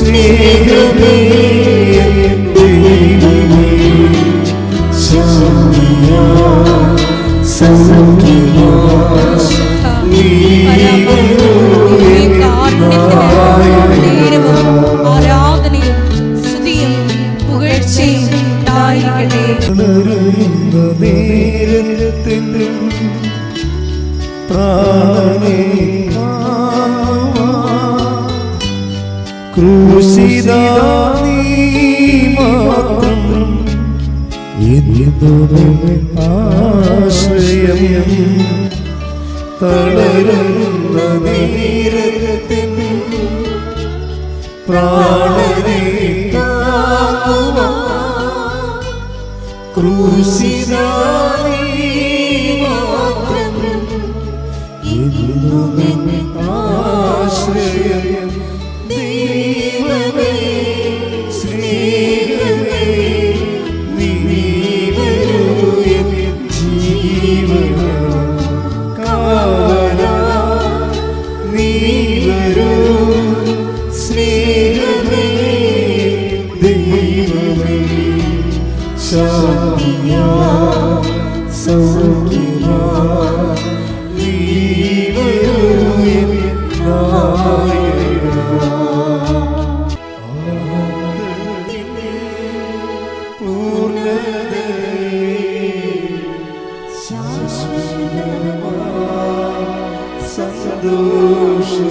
സ്നേഹമേ ദൈവമേ ശാന്തിയാ സൗഖ്യമാ ആരാധനയും സ്തുതിയും പുകഴ്ചയും ഉണ്ടായിരിക്കട്ടെ. പ്രാണനെ ക്രൂശിത നീ മാത്രം ആശ്രയം തളരുന്ന നേരത്തിൽ പ്രാണനെ ക്രൂശിത നീ മാത്രം ആശ്രയം ദൈവമേ സ്നേഹമേ നീ വരൂ ജീവന കാല നീ വരൂ സ്നേഹമേ ദൈവമേ ശാന്തിയാ സൗഖ്യമാ നീ വരൂ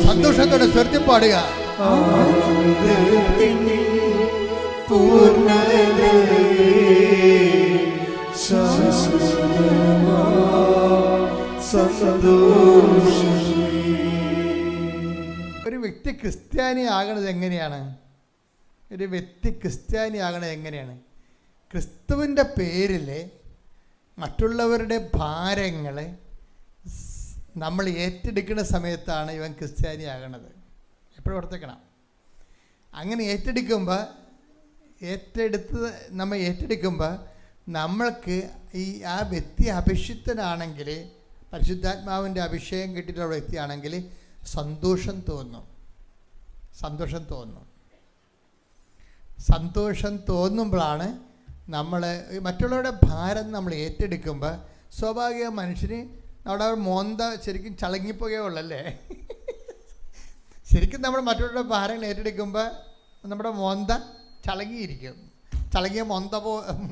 സന്തോഷത്തോടെ സ്വരത്തിൽ പാടുക. ഒരു വ്യക്തി ക്രിസ്ത്യാനി ആകണത് എങ്ങനെയാണ്? ഒരു വ്യക്തി ക്രിസ്ത്യാനി ആകണത് എങ്ങനെയാണ്? ക്രിസ്തുവിൻ്റെ പേരിൽ മറ്റുള്ളവരുടെ ഭാരങ്ങളെ നമ്മൾ ഏറ്റെടുക്കുന്ന സമയത്താണ് ഇവൻ ക്രിസ്ത്യാനി ആകണത്. എപ്പോഴും ഓർത്തേക്കണം. അങ്ങനെ ഏറ്റെടുക്കുമ്പോൾ നമ്മൾക്ക് ആ വ്യക്തി അഭിഷിക്തനാണെങ്കിൽ, പരിശുദ്ധാത്മാവിൻ്റെ അഭിഷേകം കിട്ടിയിട്ടുള്ള വ്യക്തിയാണെങ്കിൽ സന്തോഷം തോന്നുമ്പോഴാണ് നമ്മൾ മറ്റുള്ളവരുടെ ഭാരം നമ്മൾ ഏറ്റെടുക്കുമ്പോൾ സ്വാഭാവിക മനുഷ്യന് അവിടെ മോന്ത ശരിക്കും ചളങ്ങിപ്പോകുകയുള്ളല്ലേ. ശരിക്കും നമ്മൾ മറ്റുള്ളവരുടെ ഭാരങ്ങൾ ഏറ്റെടുക്കുമ്പോൾ നമ്മുടെ മോന്ത ചളങ്ങിയിരിക്കും, ചളങ്ങിയ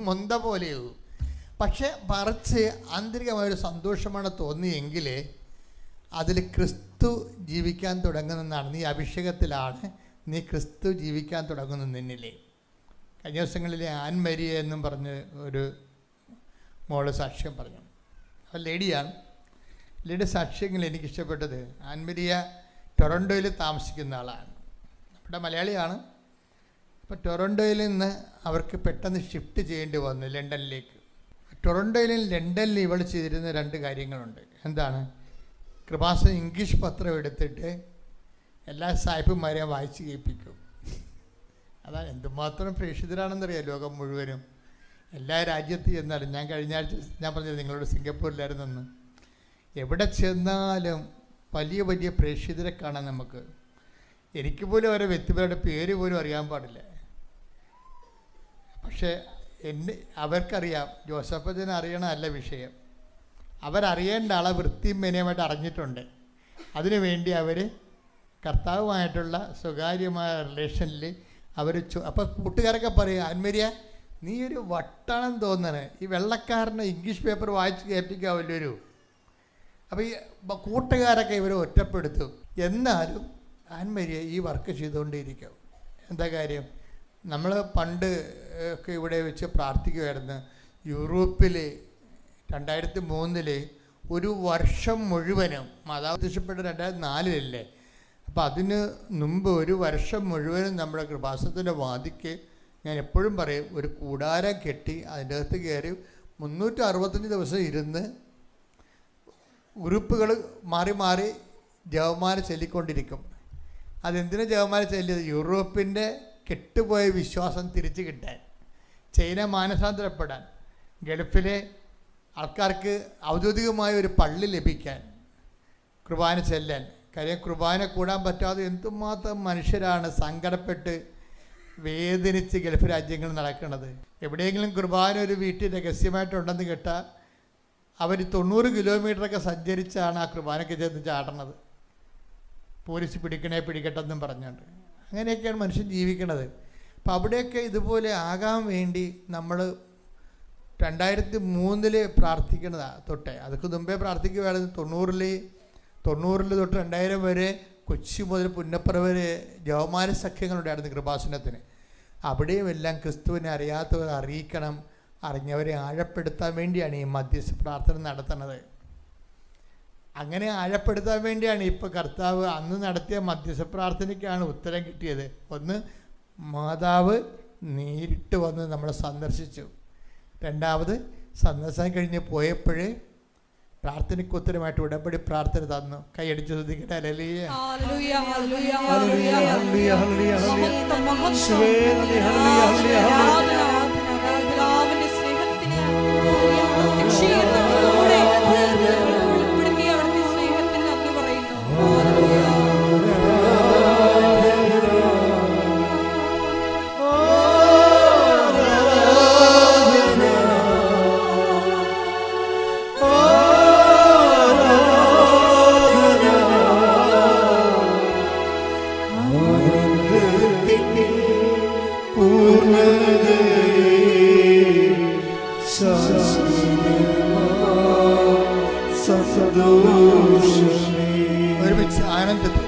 മൊന്ത പോലെയാവും. പക്ഷെ മറിച്ച് ആന്തരികമായൊരു സന്തോഷമാണ് തോന്നിയെങ്കിൽ അതിൽ ക്രിസ്തു ജീവിക്കാൻ തുടങ്ങുന്നതാണ്. നീ അഭിഷേകത്തിലാണ്, നീ ക്രിസ്തു ജീവിക്കാൻ തുടങ്ങുന്നു നിന്നിലെ. കഴിഞ്ഞ ദിവസങ്ങളിലെ ആൻമരിയ എന്നും പറഞ്ഞ് ഒരു മോള് സാക്ഷ്യം പറഞ്ഞു. അത് ലേഡിയാണ്. ലേഡിയുടെ സാക്ഷ്യങ്ങൾ എനിക്കിഷ്ടപ്പെട്ടത്, ആൻമരിയ ടൊറൻറ്റോയിൽ താമസിക്കുന്ന ആളാണ്, നമ്മുടെ മലയാളിയാണ്. അപ്പോൾ ടൊറൻറ്റോയിൽ നിന്ന് അവർക്ക് പെട്ടെന്ന് ഷിഫ്റ്റ് ചെയ്യേണ്ടി വന്നു ലണ്ടനിലേക്ക്. ടൊറൻറ്റോയിലും ലണ്ടനിലും ഇവൾ ചെയ്തിരുന്ന 2 കാര്യങ്ങളുണ്ട്. എന്താണ്? കൃപാസന ഇംഗ്ലീഷ് പത്രം എടുത്തിട്ട് എല്ലാ സായിപ്പുമാരെയും വായിച്ച് കേൾപ്പിക്കും. അതാണ് എന്തുമാത്രം പ്രേക്ഷിതരാണെന്നറിയാം ലോകം മുഴുവനും. എല്ലാ രാജ്യത്ത് ചെന്നാലും, ഞാൻ കഴിഞ്ഞ ആഴ്ച ഞാൻ പറഞ്ഞത് നിങ്ങളോട് സിംഗപ്പൂരിലായിരുന്നെന്ന്, എവിടെ ചെന്നാലും വലിയ വലിയ പ്രേക്ഷിതരെ കാണാൻ നമുക്ക്. എനിക്ക് പോലും ഓരോ വ്യക്തികളുടെ പേര് പോലും അറിയാൻ പാടില്ല. പക്ഷേ അവർക്കറിയാം. ജോസഫച്ചനെ അറിയണമല്ല വിഷയം, അവരറിയേണ്ട ആളെ വൃത്തിയും മെനയുമായിട്ട് അറിഞ്ഞിട്ടുണ്ട്. അതിനുവേണ്ടി അവർ കർത്താവുമായിട്ടുള്ള സ്വകാര്യമായ റിലേഷനിൽ അവർ അപ്പോൾ കൂട്ടുകാരൊക്കെ പറയും, ആൻമരിയ നീ ഒരു വട്ടാണെന്ന് തോന്നണേ, ഈ വെള്ളക്കാരനെ ഇംഗ്ലീഷ് പേപ്പർ വായിച്ച് കേൾപ്പിക്കാവല്ലോ. അപ്പോൾ ഈ കൂട്ടുകാരൊക്കെ ഇവരെ ഒറ്റപ്പെടുത്തും. എന്നാലും ആൻമരിയ ഈ വർക്ക് ചെയ്തുകൊണ്ടേയിരിക്കും. എന്താ കാര്യം? നമ്മൾ പണ്ട് ഒക്കെ ഇവിടെ വെച്ച് പ്രാർത്ഥിക്കുമായിരുന്നു. യൂറോപ്പിൽ 2003 ഒരു വർഷം മുഴുവനും, മാതാവത്യപ്പെട്ട 2004 അപ്പോൾ അതിന് മുമ്പ് ഒരു വർഷം മുഴുവനും നമ്മുടെ കൃപാസനത്തിൻ്റെ വാതിക്ക് ഞാൻ എപ്പോഴും പറയും, ഒരു കൂടാരം കെട്ടി അതിൻ്റെ അകത്ത് കയറി 365 ദിവസം ഇരുന്ന് ഗ്രൂപ്പുകൾ മാറി മാറി ജവമാല ചൊല്ലിക്കൊണ്ടിരിക്കും. അതെന്തിനാ ജവമാല ചൊല്ലിയത്? യൂറോപ്പിൻ്റെ കെട്ടുപോയ വിശ്വാസം തിരിച്ചു കിട്ടാൻ, ചൈന മാനസാന്തരപ്പെടാൻ, ഗൾഫിലെ ആൾക്കാർക്ക് ഔദ്യോഗികമായ ഒരു പള്ളി ലഭിക്കാൻ, കുർബാന ചെല്ലാൻ, കാര്യം കുർബാന കൂടാൻ പറ്റാതെ എന്തുമാത്രം മനുഷ്യരാണ് സങ്കടപ്പെട്ട് വേദനിച്ച് ഗൾഫ് രാജ്യങ്ങളിൽ നടക്കുന്നത്. എവിടെയെങ്കിലും കുർബാന ഒരു വീട്ടിൽ രഹസ്യമായിട്ടുണ്ടെന്ന് കേട്ടാൽ അവർ 90 കിലോമീറ്ററൊക്കെ സഞ്ചരിച്ചാണ് ആ കുർബാനയ്ക്ക് ചെന്ന് ചാടണത്. പോലീസ് പിടിക്കട്ടെന്നും പറഞ്ഞുകൊണ്ട്. അങ്ങനെയൊക്കെയാണ് മനുഷ്യൻ ജീവിക്കണത്. അപ്പം അവിടെയൊക്കെ ഇതുപോലെ ആകാൻ വേണ്ടി നമ്മൾ 2003 പ്രാർത്ഥിക്കുന്നതാണ് തൊട്ടേ. അതൊക്കെ മുമ്പേ പ്രാർത്ഥിക്കുകയായിരുന്നു. 90 തൊട്ട് 2000 വരെ കൊച്ചി മുതൽ പുന്നപ്പുറ വരെ ജവമാന സഖ്യങ്ങളുണ്ടായിരുന്നു കൃപാസനത്തിന്. അവിടെയും എല്ലാം ക്രിസ്തുവിനെ അറിയാത്തവർ അറിയിക്കണം, അറിഞ്ഞവരെ ആഴപ്പെടുത്താൻ വേണ്ടിയാണ് ഈ മധ്യസ്ഥ പ്രാർത്ഥന നടത്തുന്നത്. അങ്ങനെ ആഴപ്പെടുത്താൻ വേണ്ടിയാണ് ഇപ്പോൾ കർത്താവ് അന്ന് നടത്തിയ മധ്യസ്ഥ പ്രാർത്ഥനയ്ക്കാണ് ഉത്തരം കിട്ടിയത്. ഒന്ന്, മാതാവ് നേരിട്ട് വന്ന് നമ്മളെ സന്ദർശിച്ചു. രണ്ടാമത്, സന്ദർശനം കഴിഞ്ഞ് പോയപ്പോഴേ പ്രാർത്ഥനയ്ക്ക് ഉത്തരമായിട്ട് ഉടമ്പടി പ്രാർത്ഥന തന്നു. കൈയടിച്ച് ശ്രദ്ധിക്കട്ടെ. ഹല്ലേലൂയ. ഒരുമിച്ച് ആനന്ദത്തിൽ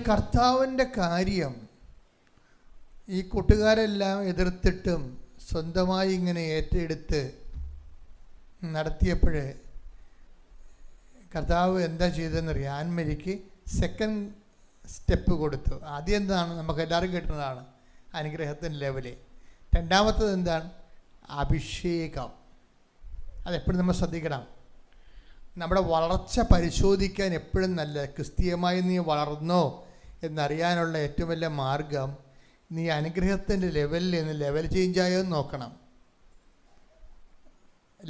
കർത്താവിൻ്റെ കാര്യം ഈ കൂട്ടുകാരെല്ലാം എതിർത്തിട്ടും സ്വന്തമായി ഇങ്ങനെ ഏറ്റെടുത്ത് നടത്തിയപ്പോൾ കർത്താവ് എന്താ ചെയ്തതെന്നറിയാം. ആൻമരിക്ക് സെക്കൻഡ് സ്റ്റെപ്പ് കൊടുത്തു. ആദ്യം എന്താണ്, നമുക്ക് എല്ലാവരും കിട്ടുന്നതാണ് അനുഗ്രഹത്തിൻ്റെ ലെവല്. രണ്ടാമത്തത് എന്താണ്, അഭിഷേകം. അതെപ്പോഴും നമ്മൾ ശ്രദ്ധിക്കണം. നമ്മുടെ വളർച്ച പരിശോധിക്കാൻ എപ്പോഴും നല്ല, ക്രിസ്തീയമായി നീ വളർന്നോ എന്നറിയാനുള്ള ഏറ്റവും വലിയ മാർഗം നീ അനുഗ്രഹത്തിൻ്റെ ലെവലിൽ നിന്ന് ലെവൽ ചേഞ്ചായോ എന്ന് നോക്കണം.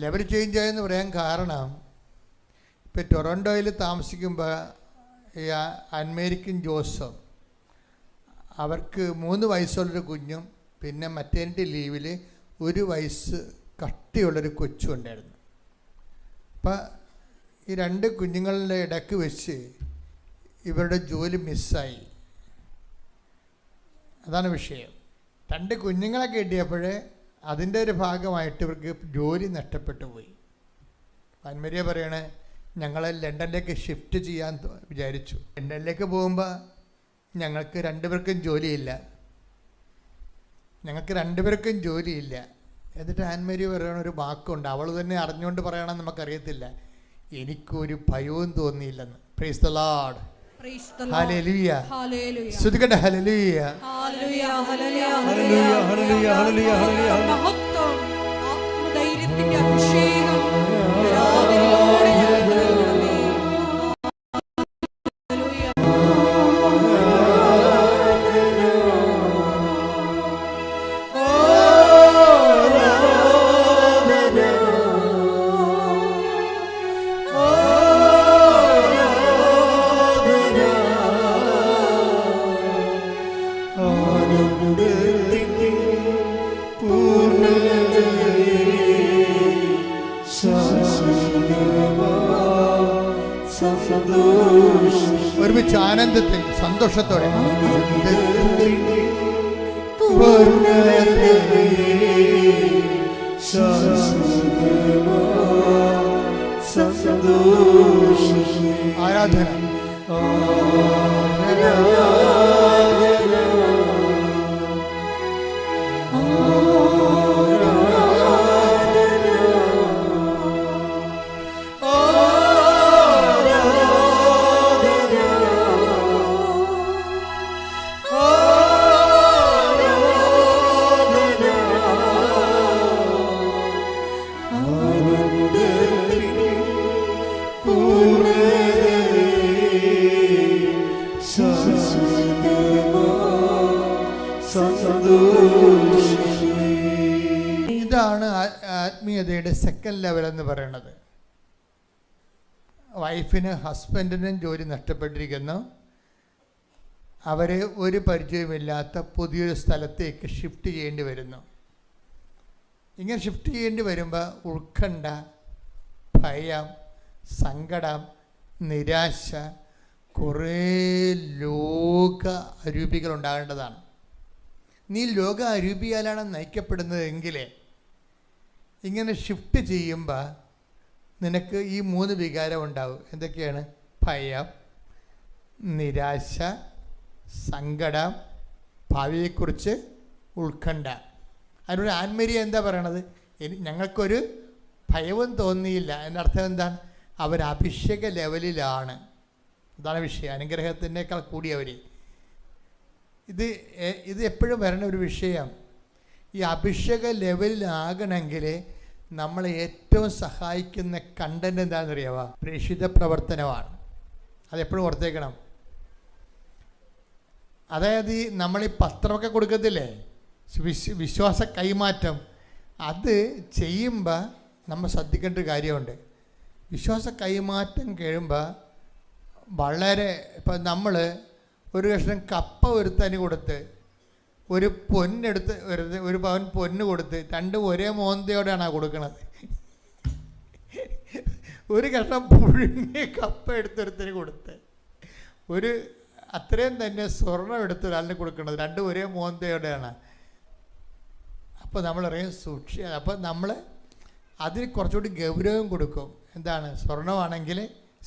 ലെവൽ ചേഞ്ചായെന്ന് പറയാൻ കാരണം, ഇപ്പോൾ ടൊറൻറ്റോയിൽ താമസിക്കുമ്പോൾ ഈ അന്മേരിക്കും ജോസഫ് അവർക്ക് 3 വയസ്സുള്ളൊരു കുഞ്ഞും പിന്നെ മറ്റേണിറ്റി ലീവിൽ 1 വയസ്സ് കട്ടിയുള്ളൊരു കൊച്ചും ഉണ്ടായിരുന്നു. അപ്പം ഈ 2 കുഞ്ഞുങ്ങളുടെ ഇടയ്ക്ക് വെച്ച് ഇവരുടെ ജോലി മിസ്സായി. അതാണ് വിഷയം. 2 കുഞ്ഞുങ്ങളെ കിട്ടിയപ്പോൾ അതിൻ്റെ ഒരു ഭാഗമായിട്ട് ഇവർക്ക് ജോലി നഷ്ടപ്പെട്ടു പോയി. അന്മരിയ പറയണേ, ഞങ്ങൾ ലണ്ടനിലേക്ക് ഷിഫ്റ്റ് ചെയ്യാൻ വിചാരിച്ചു. ലണ്ടനിലേക്ക് പോകുമ്പോൾ ഞങ്ങൾക്ക് 2 പേർക്കും ജോലിയില്ല. എന്നിട്ട് ആൻമരി പറയണ ഒരു വാക്കുണ്ട്, അവൾ തന്നെ അറിഞ്ഞുകൊണ്ട് പറയണമെന്ന് നമുക്കറിയത്തില്ല, എനിക്കൊരു ഭയവും തോന്നിയില്ലെന്ന്. Praise the lord. ഹല്ലേലൂയ. സ്തുതിക്കട്ടെ. ഹല്ലേലൂയ. മഹത്വം, ആത്മധൈര്യത്തിന്റെ അഭിഷേകം ഒരുമിച്ച് ആനന്ദത്തിൽ സന്തോഷത്തോടെ ആരാധന. ഇതാണ് ആത്മീയതയുടെ സെക്കൻഡ് ലെവൽ എന്ന് പറയുന്നത്. വൈഫിന് ഹസ്ബൻഡിനും ജോലി നഷ്ടപ്പെട്ടിരിക്കുന്നു. അവർ ഒരു പരിചയമില്ലാത്ത പുതിയൊരു സ്ഥലത്തേക്ക് ഷിഫ്റ്റ് ചെയ്യേണ്ടി വരുന്നു. ഇങ്ങനെ ഷിഫ്റ്റ് ചെയ്യേണ്ടി വരുമ്പോൾ ഉത്കണ്ഠ, ഭയം, സങ്കടം, നിരാശ, കുറേ ലോക അരൂപികൾ ഉണ്ടാകേണ്ടതാണ്. നീ ലോക അരൂപിയാലാണ് നയിക്കപ്പെടുന്നതെങ്കിൽ ഇങ്ങനെ ഷിഫ്റ്റ് ചെയ്യുമ്പോൾ നിനക്ക് ഈ 3 വികാരം ഉണ്ടാവും. എന്തൊക്കെയാണ്? ഭയം, നിരാശ, സങ്കടം, ഭാവിയെക്കുറിച്ച് ഉത്കണ്ഠ. അതിനോട് ആൻമേരിയ എന്താ പറയണത്? ഞങ്ങൾക്കൊരു ഭയവും തോന്നിയില്ല. എന്നർത്ഥം എന്താണ്? അവർ അഭിഷേക ലെവലിലാണ്. അതാണ് വിഷയം. അനുഗ്രഹത്തിനേക്കാൾ കൂടിയവർ. ഇത് എപ്പോഴും വരണ ഒരു വിഷയം. ഈ അഭിഷേക ലെവലിലാകണമെങ്കിൽ നമ്മളെ ഏറ്റവും സഹായിക്കുന്ന കണ്ടന്റ് എന്താണെന്ന് അറിയാമോ? പ്രേക്ഷിത പ്രവർത്തനമാണ്. അതെപ്പോഴും ഓർത്തേക്കണം. അതായത് നമ്മളീ പത്രമൊക്കെ കൊടുക്കത്തില്ലേ, വിശ്വാസ കൈമാറ്റം, അത് ചെയ്യുമ്പോൾ നമ്മൾ ശ്രദ്ധിക്കേണ്ട ഒരു കാര്യമുണ്ട്. വിശ്വാസ കൈമാറ്റം കഴിയുമ്പോൾ വളരെ ഇപ്പം നമ്മൾ ഒരു കഷ്ണം കപ്പ ഒരുത്തന് കൊടുത്ത് ഒരു പൊന്നെടുത്ത് ഒരു പവൻ പൊന്ന് കൊടുത്ത് രണ്ടും ഒരേ മോന്തയോടെയാണ് കൊടുക്കണത്. ഒരു കഷ്ണം പുഴുങ്ങിയ കപ്പ എടുത്തൊരുത്തന് കൊടുത്ത് ഒരു അത്രയും തന്നെ സ്വർണം എടുത്ത് ഒരാളിന് കൊടുക്കണത് രണ്ടും ഒരേ മോന്തയോടെയാണ്. അപ്പോൾ നമ്മളറിയാം അപ്പോൾ നമ്മൾ അതിന് കുറച്ചുകൂടി ഗൗരവം കൊടുക്കും. എന്താണ്? സ്വർണമാണെങ്കിൽ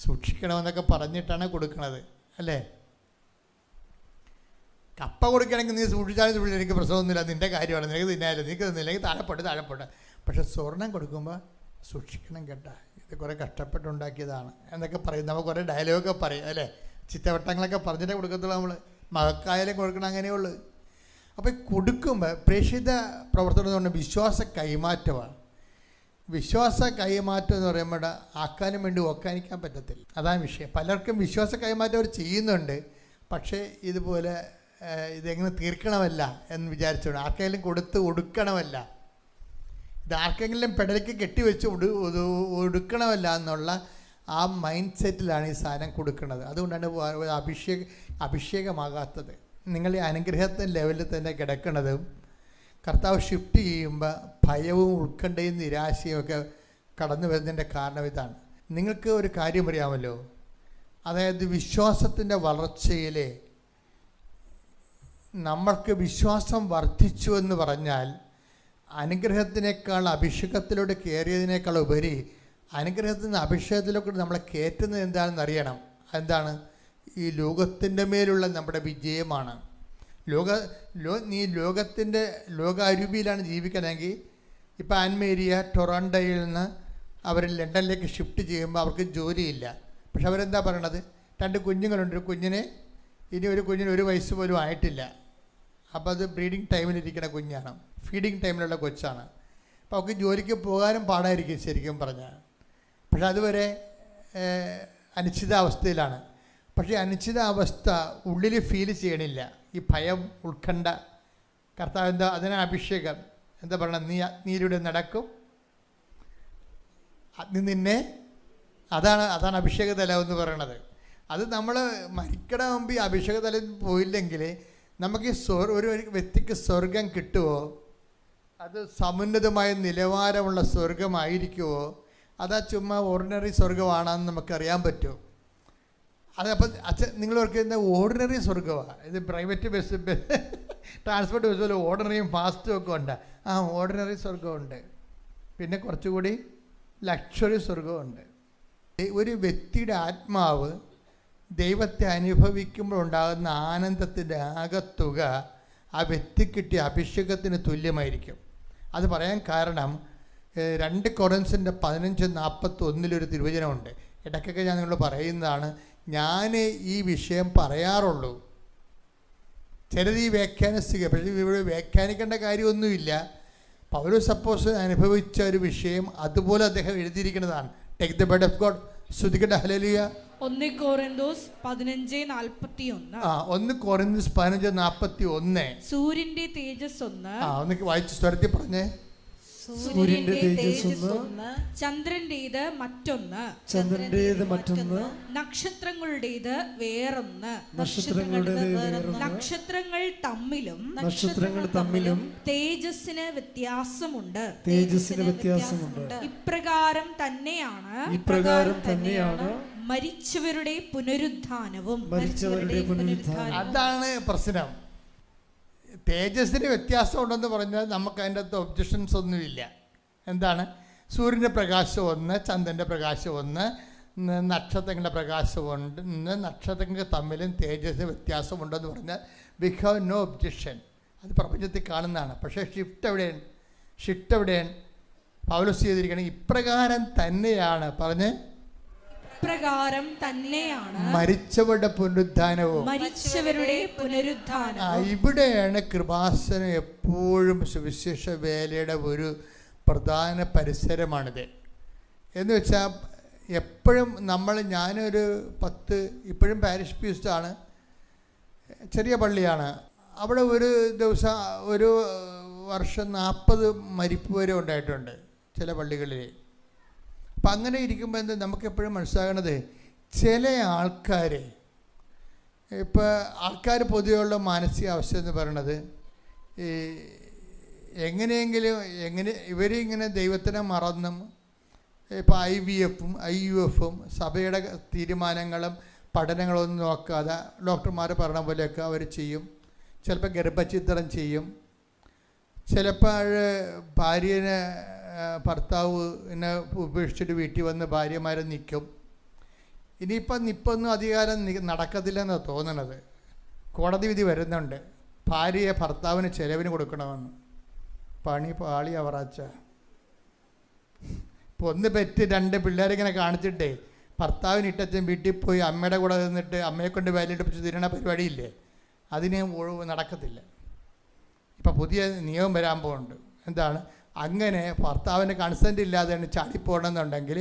സൂക്ഷിക്കണമെന്നൊക്കെ പറഞ്ഞിട്ടാണ് കൊടുക്കണത്, അല്ലേ? കപ്പ കൊടുക്കണമെങ്കിൽ നീ സൂക്ഷിച്ചാലും സൂക്ഷിച്ചാൽ എനിക്ക് പ്രശ്നമൊന്നുമില്ല, നിൻ്റെ കാര്യമാണ്, നിനക്ക് തിന്നാലും നിനക്ക് തിന്നില്ലെങ്കിൽ താഴെപ്പോട്ടെ. പക്ഷെ സ്വർണം കൊടുക്കുമ്പോൾ സൂക്ഷിക്കണം കേട്ടാ, ഇത് കുറേ കഷ്ടപ്പെട്ടുണ്ടാക്കിയതാണ് എന്നൊക്കെ പറയും. നമുക്ക് കുറേ ഡയലോഗൊക്കെ പറയും, അല്ലേ? ചിത്തവട്ടങ്ങളൊക്കെ പറഞ്ഞിട്ടേ കൊടുക്കത്തുള്ളൂ. നമ്മൾ മകക്കായാലും കൊടുക്കണം, അങ്ങനെയുള്ളൂ. അപ്പോൾ കൊടുക്കുമ്പോൾ പ്രേക്ഷിത പ്രവർത്തനം എന്ന് പറഞ്ഞാൽ വിശ്വാസ കൈമാറ്റമാണ്. വിശ്വാസ കൈമാറ്റം എന്ന് പറയുമ്പോൾ ആക്കാനും വേണ്ടി ഓക്കാനിക്കാൻ പറ്റത്തില്ല. അതാണ് വിഷയം. പലർക്കും വിശ്വാസ കൈമാറ്റം അവർ ചെയ്യുന്നുണ്ട്, പക്ഷേ ഇതുപോലെ ഇതെങ്ങനെ തീർക്കണമല്ല എന്ന് വിചാരിച്ചോണ്ട് ആർക്കെങ്കിലും കൊടുത്ത് ഒടുക്കണമല്ല, ഇത് ആർക്കെങ്കിലും പെടലേക്ക് കെട്ടിവെച്ച് ഒടുക്കണമല്ല എന്നുള്ള ആ മൈൻഡ് സെറ്റിലാണ് ഈ സാധനം കൊടുക്കുന്നത്. അതുകൊണ്ടാണ് അഭിഷേകമാകാത്തത്. നിങ്ങൾ ഈ അനുഗ്രഹത്തിൻ്റെ ലെവലിൽ തന്നെ കിടക്കുന്നതും കർത്താവ് ഷിഫ്റ്റ് ചെയ്യുമ്പോൾ ഭയവും ഉത്കണ്ഠയും നിരാശയും ഒക്കെ കടന്നു വരുന്നതിൻ്റെ കാരണം ഇതാണ്. നിങ്ങൾക്ക് ഒരു കാര്യം അറിയാമല്ലോ, അതായത് വിശ്വാസത്തിൻ്റെ വളർച്ചയിൽ നമ്മൾക്ക് വിശ്വാസം വർദ്ധിച്ചു എന്ന് പറഞ്ഞാൽ അനുഗ്രഹത്തിനേക്കാൾ അഭിഷേകത്തിലൂടെ കയറിയതിനേക്കാൾ ഉപരി അനുഗ്രഹത്തിൽ നിന്ന് അഭിഷേകത്തിലൂടെ നമ്മളെ കയറ്റുന്നത് എന്താണെന്ന് അറിയണം. എന്താണ്? ഈ ലോകത്തിൻ്റെ മേലുള്ള നമ്മുടെ വിജയമാണ്. നീ ലോകത്തിൻ്റെ ലോകാരൂപിയിലാണ് ജീവിക്കണമെങ്കിൽ ഇപ്പോൾ ആൻമേരിയ ടൊറോണ്ടോയിൽ നിന്ന് അവർ ലണ്ടനിലേക്ക് ഷിഫ്റ്റ് ചെയ്യുമ്പോൾ അവർക്ക് ജോലിയില്ല. പക്ഷെ അവരെന്താ പറയണത്? 2 കുഞ്ഞുങ്ങളുണ്ട്. ഒരു കുഞ്ഞിന് 1 വയസ്സ് പോലും ആയിട്ടില്ല. അപ്പോൾ അത് ബ്രീഡിങ് ടൈമിലിരിക്കുന്ന കുഞ്ഞാണ്, ഫീഡിങ് ടൈമിലുള്ള കൊച്ചാണ്. അപ്പോൾ അവർക്ക് ജോലിക്ക് പോകാനും പാടായിരിക്കും ശരിക്കും പറഞ്ഞാൽ. പക്ഷെ അതുവരെ അനിശ്ചിതാവസ്ഥയിലാണ്. പക്ഷേ അനിശ്ചിതാവസ്ഥ ഉള്ളിൽ ഫീൽ ചെയ്യണില്ല. ഈ ഭയം, ഉത്കണ്ഠ. കർത്താവ് എന്താ? അതിനാണ് അഭിഷേകം. എന്താ പറയണത്? നീയിലൂടെ നടക്കും, നിന്നെ. അതാണ് അഭിഷേക തലം എന്ന് പറയണത്. അത് നമ്മൾ മരിക്കണ മുമ്പ് ഈ അഭിഷേക തലം പോയില്ലെങ്കിൽ നമുക്ക് ഒരു വ്യക്തിക്ക് സ്വർഗം കിട്ടുമോ? അത് സമുന്നതമായ നിലവാരമുള്ള സ്വർഗമായിരിക്കുമോ? അതാ ചുമ്മാ ഓർഡിനറി സ്വർഗമാണെന്ന് നമുക്കറിയാൻ പറ്റുമോ? അതപ്പം നിങ്ങൾ ഓർക്കുന്ന ഓർഡിനറി സ്വർഗമാണ്. ഇത് പ്രൈവറ്റ് ബസ് ട്രാൻസ്പോർട്ട് ബസ് പോലെ ഓർഡിനറിയും ഫാസ്റ്റും ഒക്കെ ഉണ്ട്. ഓർഡിനറി സ്വർഗമുണ്ട്. പിന്നെ കുറച്ചുകൂടി ലക്ഷറി സ്വർഗമുണ്ട്. ഒരു വ്യക്തിയുടെ ആത്മാവ് ദൈവത്തെ അനുഭവിക്കുമ്പോൾ ഉണ്ടാകുന്ന ആനന്ദത്തിൻ്റെ ആകത്തുക ആ വ്യക്തി കിട്ടിയ അഭിഷേകത്തിന് തുല്യമായിരിക്കും. അത് പറയാൻ കാരണം 2 കൊറിന്ത്യൻസിൻ്റെ 15:41 തിരുവചനമുണ്ട്. ഇടയ്ക്കൊക്കെ ഞാൻ നിങ്ങളോട് പറയുന്നതാണ്. ഞാൻ ഈ വിഷയം പറയാറുള്ളൂ. ചിലത് ഈ വ്യാഖ്യാനിക്കുക, പക്ഷേ ഇവിടെ വ്യാഖ്യാനിക്കേണ്ട കാര്യമൊന്നുമില്ല. പൗലോസ് അപ്പോസ്തലൻ അനുഭവിച്ച ഒരു വിഷയം അതുപോലെ അദ്ദേഹം എഴുതിയിരിക്കുന്നതാണ്. Take the bed of God. ശ്രുതിക്കട്ടെ ഹല്ലേലൂയ. 1 കൊരിന്തോസ് 15:41. 1 കൊരിന്തോസ് 15:41. സൂര്യന്റെ തേജസ് ഒന്ന്. ഒന്ന് വായിച്ച് സ്വരത്തിൽ പറഞ്ഞേ. സൂര്യന്റെ തേജസ് ഒന്ന്, ചന്ദ്രന്റേത് മറ്റൊന്ന്, ചന്ദ്രന്റേത് മറ്റൊന്ന്, നക്ഷത്രങ്ങളുടേത് വേറൊന്ന്, നക്ഷത്രങ്ങൾ തമ്മിലും തേജസ്സിന് വ്യത്യാസമുണ്ട്. ഇപ്രകാരം തന്നെയാണ് മരിച്ചവരുടെ പുനരുത്ഥാനവും. അതാണ് പ്രശ്നം. തേജസ്സിന് വ്യത്യാസം ഉണ്ടെന്ന് പറഞ്ഞാൽ നമുക്ക് അതിൻ്റെ അകത്ത് ഒബ്ജക്ഷൻസ് ഒന്നുമില്ല. എന്താണ്? സൂര്യൻ്റെ പ്രകാശം ഒന്ന്, ചന്ദ്രൻ്റെ പ്രകാശം ഒന്ന്, നക്ഷത്രങ്ങളുടെ പ്രകാശമുണ്ട്, നക്ഷത്രങ്ങൾ തമ്മിലും തേജസ്സിന് വ്യത്യാസമുണ്ടെന്ന് പറഞ്ഞാൽ വി ഹാവ് നോ ഒബ്ജക്ഷൻ. അത് പ്രപഞ്ചത്തിൽ കാണുന്നതാണ്. പക്ഷേ ഷിഫ്റ്റ് എവിടെയാണ്? പൗലോസ് ചെയ്തിരിക്കണം ഇപ്രകാരം തന്നെയാണ് പറഞ്ഞ്, ഇപ്രകാരം തന്നെയാണ് മരിച്ചവരുടെ പുനരുത്ഥാനവും. ഇവിടെയാണ് കൃപാസനം എപ്പോഴും സുവിശേഷ വേലയുടെ ഒരു പ്രധാന പരിസരമാണിത്. എന്ന് വെച്ചാൽ എപ്പോഴും ഞാനൊരു 10 ഇപ്പോഴും പാരിഷ് പ്രീസ്റ്റാണ്, ചെറിയ പള്ളിയാണ്. അവിടെ ഒരു ദിവസം ഒരു വർഷം 40 മരിപ്പ് വരെ ഉണ്ടായിട്ടുണ്ട് ചില പള്ളികളിൽ. അപ്പം അങ്ങനെ ഇരിക്കുമ്പോൾ എന്താ നമുക്കെപ്പോഴും മനസ്സിലാകണത്, ചില ആൾക്കാർ ആൾക്കാർ പൊതുവെയുള്ള മാനസികാവസ്ഥ എന്ന് പറയണത് എങ്ങനെയെങ്കിലും ഇവരിങ്ങനെ ദൈവത്തിനെ മറന്നും ഇപ്പോൾ IVF-ഉം സഭയുടെ തീരുമാനങ്ങളും പഠനങ്ങളൊന്നും നോക്കാതെ ഡോക്ടർമാർ പറഞ്ഞ പോലെയൊക്കെ അവർ ചെയ്യും. ചിലപ്പോൾ ഗർഭഛിദ്രം ചെയ്യും. ചിലപ്പോൾ ഭാര്യനെ ഭർത്താവിനെ ഉപേക്ഷിച്ചിട്ട് വീട്ടിൽ വന്ന് ഭാര്യമാരെ നിൽക്കും. ഇനിയിപ്പം അധികാരം നടക്കത്തില്ലെന്നാണ് തോന്നണത്. കോടതി വിധി വരുന്നുണ്ട്, ഭാര്യയെ ഭർത്താവിന് ചെലവിന് കൊടുക്കണമെന്ന്. പണി പാളി അവറാച്ച. ഇപ്പോൾ ഒന്ന് പെറ്റ് 2 പിള്ളേരിങ്ങനെ കാണിച്ചിട്ടേ ഭർത്താവിന് ഇട്ടച്ഛൻ വീട്ടിൽ പോയി അമ്മയുടെ കൂടെ നിന്നിട്ട് അമ്മയെ കൊണ്ട് വേലയെടുപ്പിച്ച് തിരണ പരിപാടിയില്ലേ, അതിന് നടക്കത്തില്ല. ഇപ്പം പുതിയ നിയമം വരാൻ പോകുന്നുണ്ട്. എന്താണ്? അങ്ങനെ ഭർത്താവിന് കൺസെൻ്റ് ഇല്ലാതെയാണ് ചാടിപ്പോകണമെന്നുണ്ടെങ്കിൽ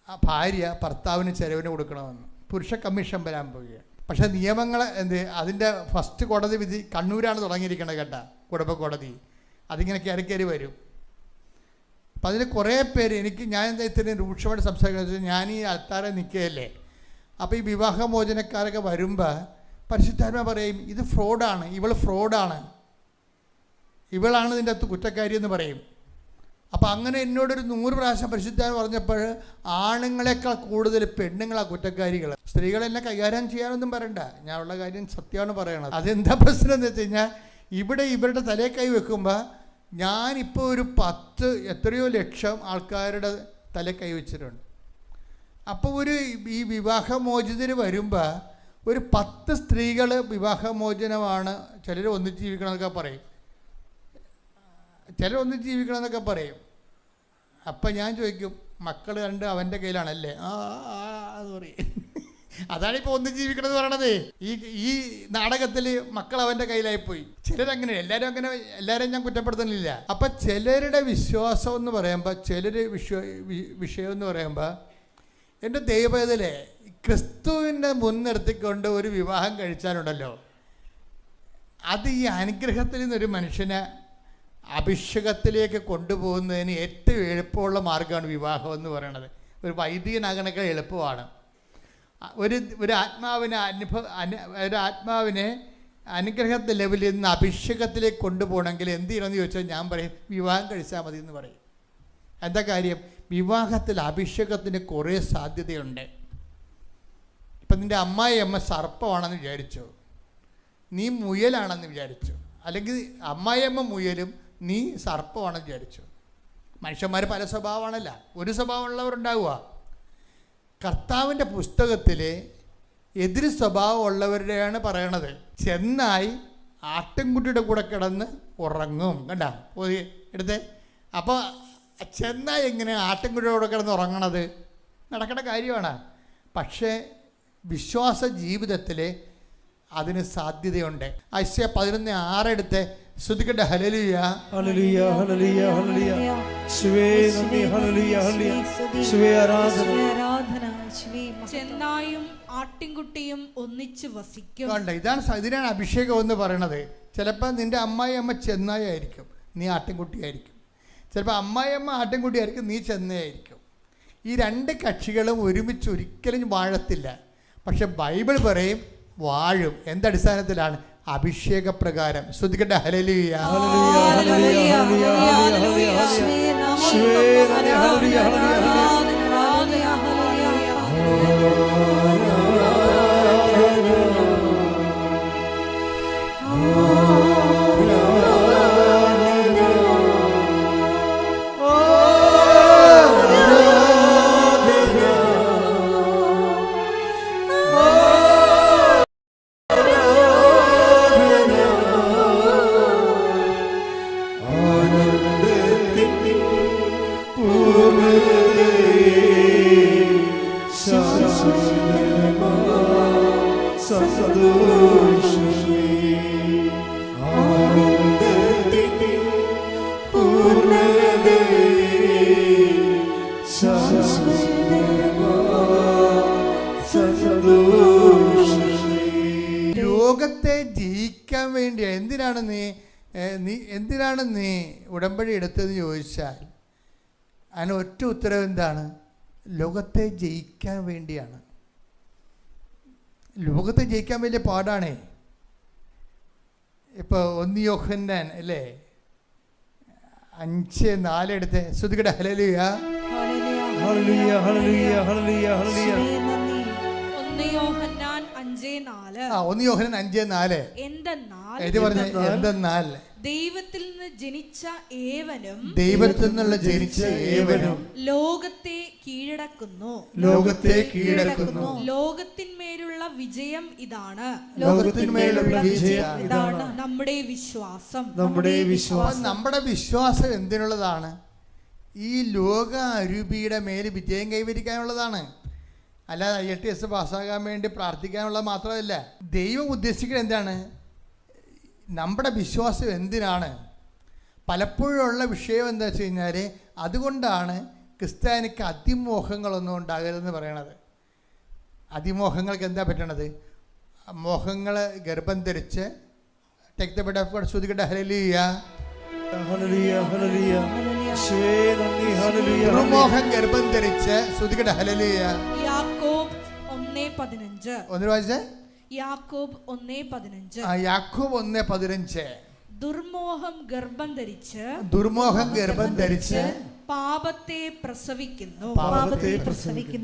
ആ ഭാര്യ ഭർത്താവിന് ചെലവിന് കൊടുക്കണമെന്ന് പുരുഷ കമ്മീഷൻ വരാൻ പോവുകയാണ്. പക്ഷേ നിയമങ്ങൾ അതിൻ്റെ ഫസ്റ്റ് കോടതി വിധി കണ്ണൂരാണ് തുടങ്ങിയിരിക്കുന്നത് കേട്ടോ, കുടുംബ കോടതി. അതിങ്ങനെ കയറി വരും. അപ്പം അതിൽ കുറേ പേര് ഞാൻ ഇത്രയും രൂക്ഷമായിട്ട് സംസാരിക്കുന്നത്, ഞാൻ ഈ അൾത്താരെ നിൽക്കുകയല്ലേ. അപ്പോൾ ഈ വിവാഹമോചനക്കാരൊക്കെ വരുമ്പോൾ പരിശുദ്ധാത്മാ പറയും ഇത് ഫ്രോഡാണ്, ഫ്രോഡാണ്, ഇവളാണ് ഇതിൻ്റെ അകത്ത് കുറ്റക്കാരി എന്ന് പറയും. അപ്പോൾ അങ്ങനെ എന്നോടൊരു 100 പ്രാവശ്യം പരിശുദ്ധാത്മ പറഞ്ഞപ്പോൾ ആണുങ്ങളെക്കാൾ കൂടുതൽ പെണ്ണുങ്ങളാണ് കുറ്റക്കാരികൾ. സ്ത്രീകളെന്നെ കൈകാര്യം ചെയ്യാനൊന്നും പറയണ്ട, ഞാൻ ഉള്ള കാര്യം സത്യമാണ് പറയണത്. അതെന്താ പ്രശ്നം എന്ന് വെച്ച് കഴിഞ്ഞാൽ ഇവരുടെ തലേ കൈ വെക്കുമ്പോൾ ഞാനിപ്പോൾ ഒരു 10 എത്രയോ ലക്ഷം ആൾക്കാരുടെ തലേ കൈ വെച്ചിട്ടുണ്ട്. അപ്പോൾ ഈ വിവാഹമോചിതർ വരുമ്പോൾ ഒരു 10 സ്ത്രീകൾ വിവാഹമോചനമാണ്, ചിലർ ഒന്നിച്ച് ജീവിക്കണമെന്നൊക്കെ പറയും, ചിലർ ഒന്നിച്ച് ജീവിക്കണമെന്നൊക്കെ പറയും. അപ്പം ഞാൻ ചോദിക്കും, മക്കൾ 2 അവൻ്റെ കയ്യിലാണല്ലേ? അത് പറയും. അതാണിപ്പോൾ ഒന്നിച്ച് ജീവിക്കണമെന്ന് പറയണത്. ഈ നാടകത്തിൽ മക്കൾ അവൻ്റെ കയ്യിലായിപ്പോയി. ചിലരങ്ങനെ, എല്ലാവരും ഞാൻ കുറ്റപ്പെടുത്തുന്നില്ല. അപ്പം ചിലരുടെ വിശ്വാസം എന്ന് പറയുമ്പോൾ, ചിലർ വിഷയം എന്ന് പറയുമ്പോൾ, എൻ്റെ ദൈവത്തിലെ ക്രിസ്തുവിനെ മുൻനിർത്തിക്കൊണ്ട് ഒരു വിവാഹം കഴിച്ചാലുണ്ടല്ലോ, അത് ഈ അനുഗ്രഹത്തിൽ നിന്നൊരു മനുഷ്യനെ അഭിഷേകത്തിലേക്ക് കൊണ്ടുപോകുന്നതിന് ഏറ്റവും എളുപ്പമുള്ള മാർഗ്ഗമാണ് വിവാഹം എന്ന് പറയുന്നത്. ഒരു വൈദികനാകണൊക്കെ എളുപ്പമാണ്. ഒരു ആത്മാവിനെ അനുഗ്രഹത്തെ ലെവലിൽ നിന്ന് അഭിഷേകത്തിലേക്ക് കൊണ്ടുപോകണമെങ്കിൽ എന്ത് ചെയ്യണമെന്ന് ചോദിച്ചാൽ ഞാൻ പറയും വിവാഹം കഴിച്ചാൽ മതി എന്ന് പറയും. എന്താ കാര്യം? വിവാഹത്തിൽ അഭിഷേകത്തിന് കുറേ സാധ്യതയുണ്ട്. ഇപ്പം നിൻ്റെ അമ്മ സർപ്പമാണെന്ന് വിചാരിച്ചു, നീ മുയലാണെന്ന് വിചാരിച്ചു, അല്ലെങ്കിൽ അമ്മായിയമ്മ മുയലും നീ സർപ്പമാണെന്ന് വിചാരിച്ചു. മനുഷ്യന്മാർ പല സ്വഭാവമാണല്ല, ഒരു സ്വഭാവമുള്ളവരുണ്ടാവുക. കർത്താവിൻ്റെ പുസ്തകത്തിൽ എതിര് സ്വഭാവമുള്ളവരുടെയാണ് പറയണത്. ചെന്നായി ആട്ടിൻകുട്ടിയുടെ കൂടെ കിടന്ന് ഉറങ്ങും. കണ്ട എടുത്തേ. അപ്പോൾ ചെന്നായി എങ്ങനെ ആട്ടിൻകുട്ടിയുടെ കൂടെ കിടന്ന് ഉറങ്ങണത്? നടക്കേണ്ട കാര്യമാണ്. പക്ഷേ വിശ്വാസ ജീവിതത്തിൽ അതിന് സാധ്യതയുണ്ട്. ഐശയ്യാ 11:6 എടുത്ത് ശ്രുതിക്കട്ടെ. ഹല്ലേലൂയ ഹല്ലേലൂയ ഹല്ലേലൂയ ഹല്ലേലൂയ. യേശുവേ നന്ദി. ഹല്ലേലൂയ ഹല്ലേലൂയ. യേശുവേ ആരാധന. ചെന്നായും ആട്ടിൻകുട്ടിയും ഒന്നിച്ച് വസിക്കും. കണ്ട, ഇതിനാണ് അഭിഷേകം എന്ന് പറയണത്. ചിലപ്പോൾ നിൻ്റെ അമ്മ ചെന്നായി ആയിരിക്കും, നീ ആട്ടിൻകുട്ടിയായിരിക്കും. ചിലപ്പോൾ അമ്മായിയമ്മ ആട്ടിൻകുട്ടിയായിരിക്കും, നീ ചെന്നയായിരിക്കും. ഈ രണ്ട് കക്ഷികളും ഒരുമിച്ച് ഒരിക്കലും വാഴത്തില്ല. പക്ഷെ ബൈബിൾ പറയും വാഴും. എന്തടിസ്ഥാനത്തിലാണ്? അഭിഷേകപ്രകാരം. ശ്രദ്ധിക്കട്ടെ. ഹല്ലേലൂയ. ലോകത്തെ ജയിക്കാൻ വേണ്ടി എന്തിനാണ് നീ ഉടമ്പടി എടുത്തതെന്ന് ചോദിച്ചാൽ അതിന് ഒറ്റ ഉത്തരവ് എന്താണ്? ലോകത്തെ ജയിക്കാൻ വേണ്ടിയാണ്. ലോകത്തെ ജയിക്കാൻ വലിയ പാടാണേ. ഇപ്പോൾ 1 യോഹന്നാൻ അല്ലേ 5:4 എടുത്ത് ശ്രദ്ധിക്കട്ടെ. ഹല്ലേലൂയ. 1 യോഹന്നാൻ 5:4 എന്തെന്നാൽ ദൈവത്തിൽ നിന്ന് ജനിച്ച ഏവനും ലോകത്തെ കീഴടക്കുന്നു. ലോകത്തിന്മേലുള്ള വിജയം ഇതാണ്. നമ്മുടെ വിശ്വാസം. നമ്മുടെ വിശ്വാസം എന്തിനുള്ളതാണ്? ഈ ലോക അരൂപിയുടെ മേൽ വിജയം കൈവരിക്കാനുള്ളതാണ്. അല്ലാതെ IELTS പാസ്സാകാൻ വേണ്ടി പ്രാർത്ഥിക്കാനുള്ളത് മാത്രമല്ല. ദൈവം ഉദ്ദേശിക്കുന്നത് എന്താണ്? നമ്മുടെ വിശ്വാസം എന്തിനാണ്? പലപ്പോഴുള്ള വിഷയം എന്താ വെച്ച് കഴിഞ്ഞാൽ അതുകൊണ്ടാണ് ക്രിസ്ത്യാനിക്ക് അതിമോഹങ്ങളൊന്നും ഉണ്ടാകരുതെന്ന് പറയണത്. അതിമോഹങ്ങൾക്ക് എന്താ പറ്റണത്? മോഹങ്ങൾ ഗർഭം ധരിച്ച് ശ്രദ്ധിക്കട്ടെ. ഹല്ലേലൂയ. ദുർമോഹം ഗർഭം ധരിച്ച് ശ്രദ്ധിക്കട്ടെ. ഹല്ലേലൂയ. യാക്കോബ് 1:15 ഒന്ന് വായിച്ചേ. യാക്കോബ് 1:15 യാക്കോബ് 1:15 ദുർമോഹം ഗർഭം ധരിച്ച് പാപത്തെ പ്രസവിക്കുന്നു.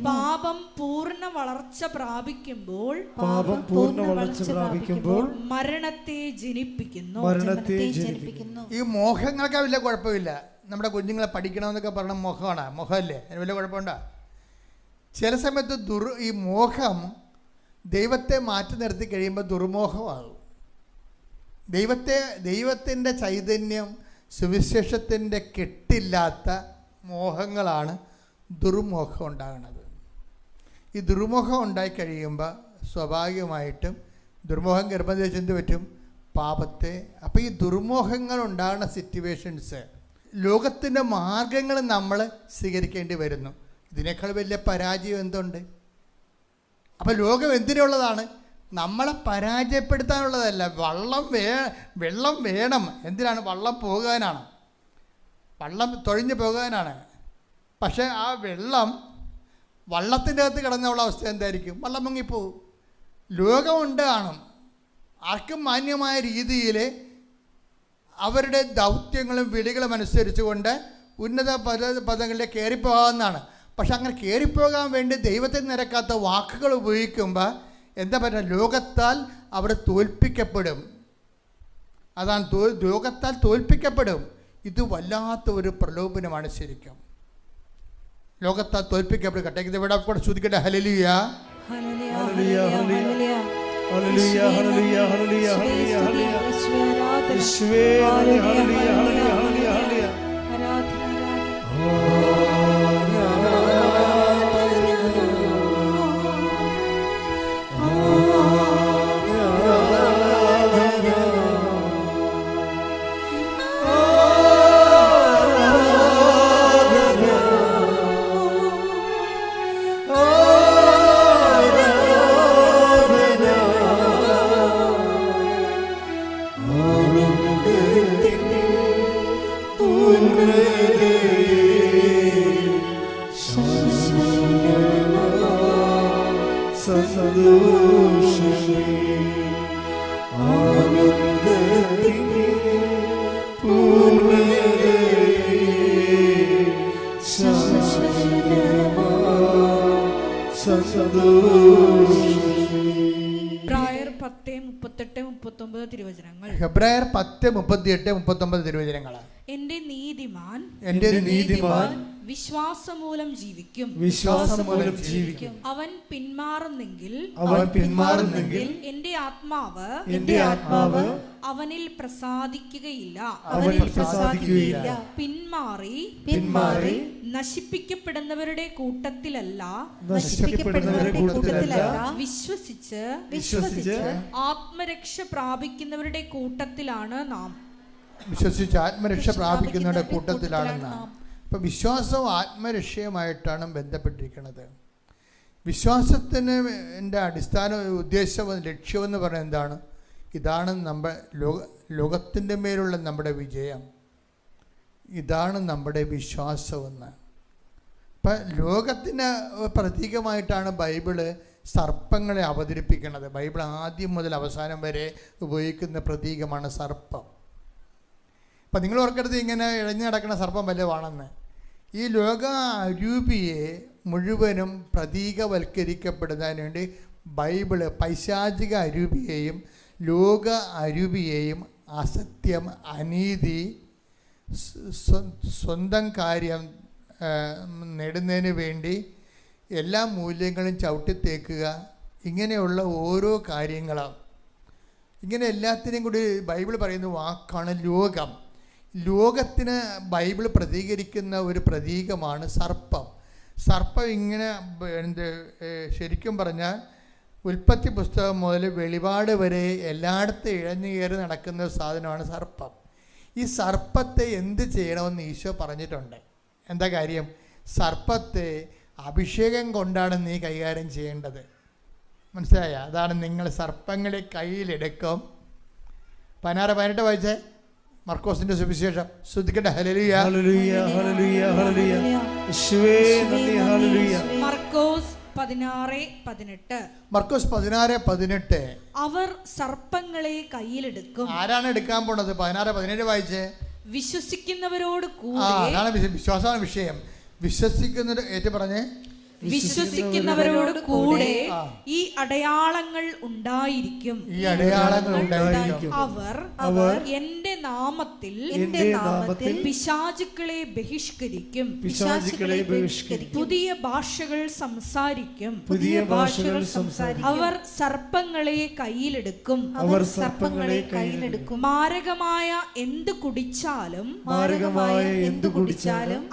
പാപം പൂർണ്ണ വളർച്ച പ്രാപിക്കുമ്പോൾ മരണത്തെ ജനിപ്പിക്കുന്നു. ഈ മോഹങ്ങൾക്ക് വലിയ കുഴപ്പമില്ല. നമ്മുടെ കുഞ്ഞുങ്ങളെ പഠിക്കണമെന്നൊക്കെ പറഞ്ഞ മോഹമാണ്. മോഹമല്ലേ? അതിന് വലിയ കുഴപ്പമുണ്ടോ? ചില സമയത്ത് ഈ മോഹം ദൈവത്തെ മാറ്റി നിർത്തി കഴിയുമ്പോൾ ദുർമോഹമാകും. ദൈവത്തിൻ്റെ ചൈതന്യം, സുവിശേഷത്തിൻ്റെ കെട്ടില്ലാത്ത മോഹങ്ങളാണ് ദുർമോഹം ഉണ്ടാകുന്നത്. ഈ ദുർമോഹം ഉണ്ടായിക്കഴിയുമ്പോൾ സ്വാഭാവികമായിട്ടും ദുർമോഹം ഗർഭം ധരിച്ച് എന്ത് പറ്റും? പാപത്തെ. അപ്പോൾ ഈ ദുർമോഹങ്ങൾ ഉണ്ടാകുന്ന സിറ്റുവേഷൻസ്, ലോകത്തിൻ്റെ മാർഗങ്ങൾ നമ്മൾ സ്വീകരിക്കേണ്ടി വരുന്നു. ഇതിനേക്കാൾ വലിയ പരാജയം എന്തുണ്ട്? അപ്പോൾ ലോകം എന്തിനുള്ളതാണ്? നമ്മളെ പരാജയപ്പെടുത്താനുള്ളതല്ല. വെള്ളം വേണം. എന്തിനാണ്? വള്ളം പോകാനാണ്. വള്ളം തൊഴിഞ്ഞു പോകാനാണ്. പക്ഷേ ആ വള്ളത്തിൻ്റെ അകത്ത് കിടന്നുള്ള അവസ്ഥ എന്തായിരിക്കും? വള്ളം മുങ്ങിപ്പോവും. ലോകമുണ്ട് കാണും. ആർക്കും മാന്യമായ രീതിയിൽ അവരുടെ ദൗത്യങ്ങളും വിളികളും അനുസരിച്ചുകൊണ്ട് ഉന്നത പദങ്ങളിലേക്ക് കയറിപ്പോകാവുന്നതാണ്. പക്ഷെ അങ്ങനെ കയറിപ്പോകാൻ വേണ്ടി ദൈവത്തെ നിരക്കാത്ത വാക്കുകൾ ഉപയോഗിക്കുമ്പോൾ എന്താ പറയുക? ലോകത്താൽ അവർ തോൽപ്പിക്കപ്പെടും. അതാണ് ലോകത്താൽ തോൽപ്പിക്കപ്പെടും. ഇത് വല്ലാത്ത ഒരു പ്രലോഭനമാണ് ശരിക്കും. ലോകത്താൽ തോൽപ്പിക്കപ്പെടും. കട്ടേക്ക് ഇവിടെ കൂടെ ശ്രദ്ധിക്കട്ടെ. ഹല്ലേലൂയ. ഹെബ്രായർ 10:38-39 തിരുവചനങ്ങൾ. ഹെബ്രായർ 10:38-39 തിരുവചനങ്ങൾ. എന്റെ നീതിമാൻ വിശ്വാസമൂലം ജീവിക്കും. അവൻ പിന്മാറുന്നെങ്കിൽ എന്റെ ആത്മാവ് അവനിൽ പ്രസാദിക്കുകയില്ല. പിന്മാറി നശിപ്പിക്കപ്പെടുന്നവരുടെ കൂട്ടത്തിലല്ല, വിശ്വസിച്ച് ആത്മരക്ഷ പ്രാപിക്കുന്നവരുടെ കൂട്ടത്തിലാണ് നാം. വിശ്വസിച്ച് ആത്മരക്ഷ പ്രാപിക്കുന്നവരുടെ കൂട്ടത്തിലാണ് നാം. ഇപ്പം വിശ്വാസവും ആത്മരക്ഷയുമായിട്ടാണ് ബന്ധപ്പെട്ടിരിക്കുന്നത്. വിശ്വാസത്തിന് എൻ്റെ അടിസ്ഥാന ഉദ്ദേശം, ലക്ഷ്യമെന്ന് പറയുന്നത് എന്താണ്? ഇതാണ് നമ്മുടെ ലോകത്തിൻ്റെ മേലുള്ള നമ്മുടെ വിജയം. ഇതാണ് നമ്മുടെ വിശ്വാസമെന്ന്. ഇപ്പം ലോകത്തിന് പ്രതീകമായിട്ടാണ് ബൈബിള് സർപ്പങ്ങളെ അവതരിപ്പിക്കുന്നത്. ബൈബിൾ ആദ്യം മുതൽ അവസാനം വരെ ഉപയോഗിക്കുന്ന പ്രതീകമാണ് സർപ്പം. അപ്പം നിങ്ങൾ ഓർക്കരുത് ഇങ്ങനെ ഇഴഞ്ഞു നടക്കുന്ന സർപ്പം വല്ലതുമാണെന്ന്. ഈ ലോക അരൂപിയെ മുഴുവനും പ്രതീകവൽക്കരിക്കപ്പെടുന്നതിന് വേണ്ടി ബൈബിള് പൈശാചിക അരൂപിയെയും ലോക അരൂപിയെയും അസത്യം, അനീതി, സ്വന്തം കാര്യം നേടുന്നതിന് വേണ്ടി എല്ലാ മൂല്യങ്ങളും ചവിട്ടിത്തേക്കുക, ഇങ്ങനെയുള്ള ഓരോ കാര്യങ്ങളും, ഇങ്ങനെ എല്ലാത്തിനെയും കൂടി ബൈബിൾ പറയുന്ന വാക്കാണ് ലോകം. ലോകത്തിന് ബൈബിൾ പ്രതീകരിക്കുന്ന ഒരു പ്രതീകമാണ് സർപ്പം. സർപ്പം ഇങ്ങനെ ശരിക്കും പറഞ്ഞാൽ ഉൽപ്പത്തി പുസ്തകം മുതൽ വെളിപാട് വരെ എല്ലായിടത്തും ഇഴഞ്ഞു കയറി നടക്കുന്ന ഒരു സാധനമാണ് സർപ്പം. ഈ സർപ്പത്തെ എന്ത് ചെയ്യണമെന്ന് ഈശോ പറഞ്ഞിട്ടുണ്ട്. എന്താ കാര്യം? സർപ്പത്തെ അഭിഷേകം കൊണ്ടാണ് നീ കൈകാര്യം ചെയ്യേണ്ടത്. മനസ്സിലായ? അതാണ് നിങ്ങൾ സർപ്പങ്ങളെ കയ്യിലെടുക്കും. 16-18 വായിച്ചേ, മർക്കോസിന്റെ സുവിശേഷം. ശ്രദ്ധിക്കട്ടെ. ഹല്ലേലൂയ, ഹല്ലേലൂയ, ഹല്ലേലൂയ, ഹല്ലേലൂയ. യേശുവേ നന്ദി. ഹല്ലേലൂയ. മർക്കോസ് 16:18. മർക്കോസ് 16:18. അവർ സർപ്പങ്ങളെ കയ്യിലെടുക്കും. ആരാണ് എടുക്കാൻ പോണത്? 16-17 വായിച്ചേ. വിശ്വസിക്കുന്നവരോട് കൂടെ. അതാണ് വിശ്വാസമാണ് വിഷയം. വിശ്വസിക്കുന്നവർ ഏറ്റു പറഞ്ഞേ. വിശ്വസിക്കുന്നവരോട് കൂടെ ഈ അടയാളങ്ങൾ ഉണ്ടായിരിക്കും. ഈ അടയാളങ്ങൾ ഉണ്ടായിരിക്കും. അവർ എന്റെ നാമത്തിൽ പിശാചുക്കളെ ബഹിഷ്കരിക്കും. പുതിയ ഭാഷകൾ സംസാരിക്കും. അവർ സർപ്പങ്ങളെ കയ്യിലെടുക്കും. മാരകമായ എന്ത് കുടിച്ചാലും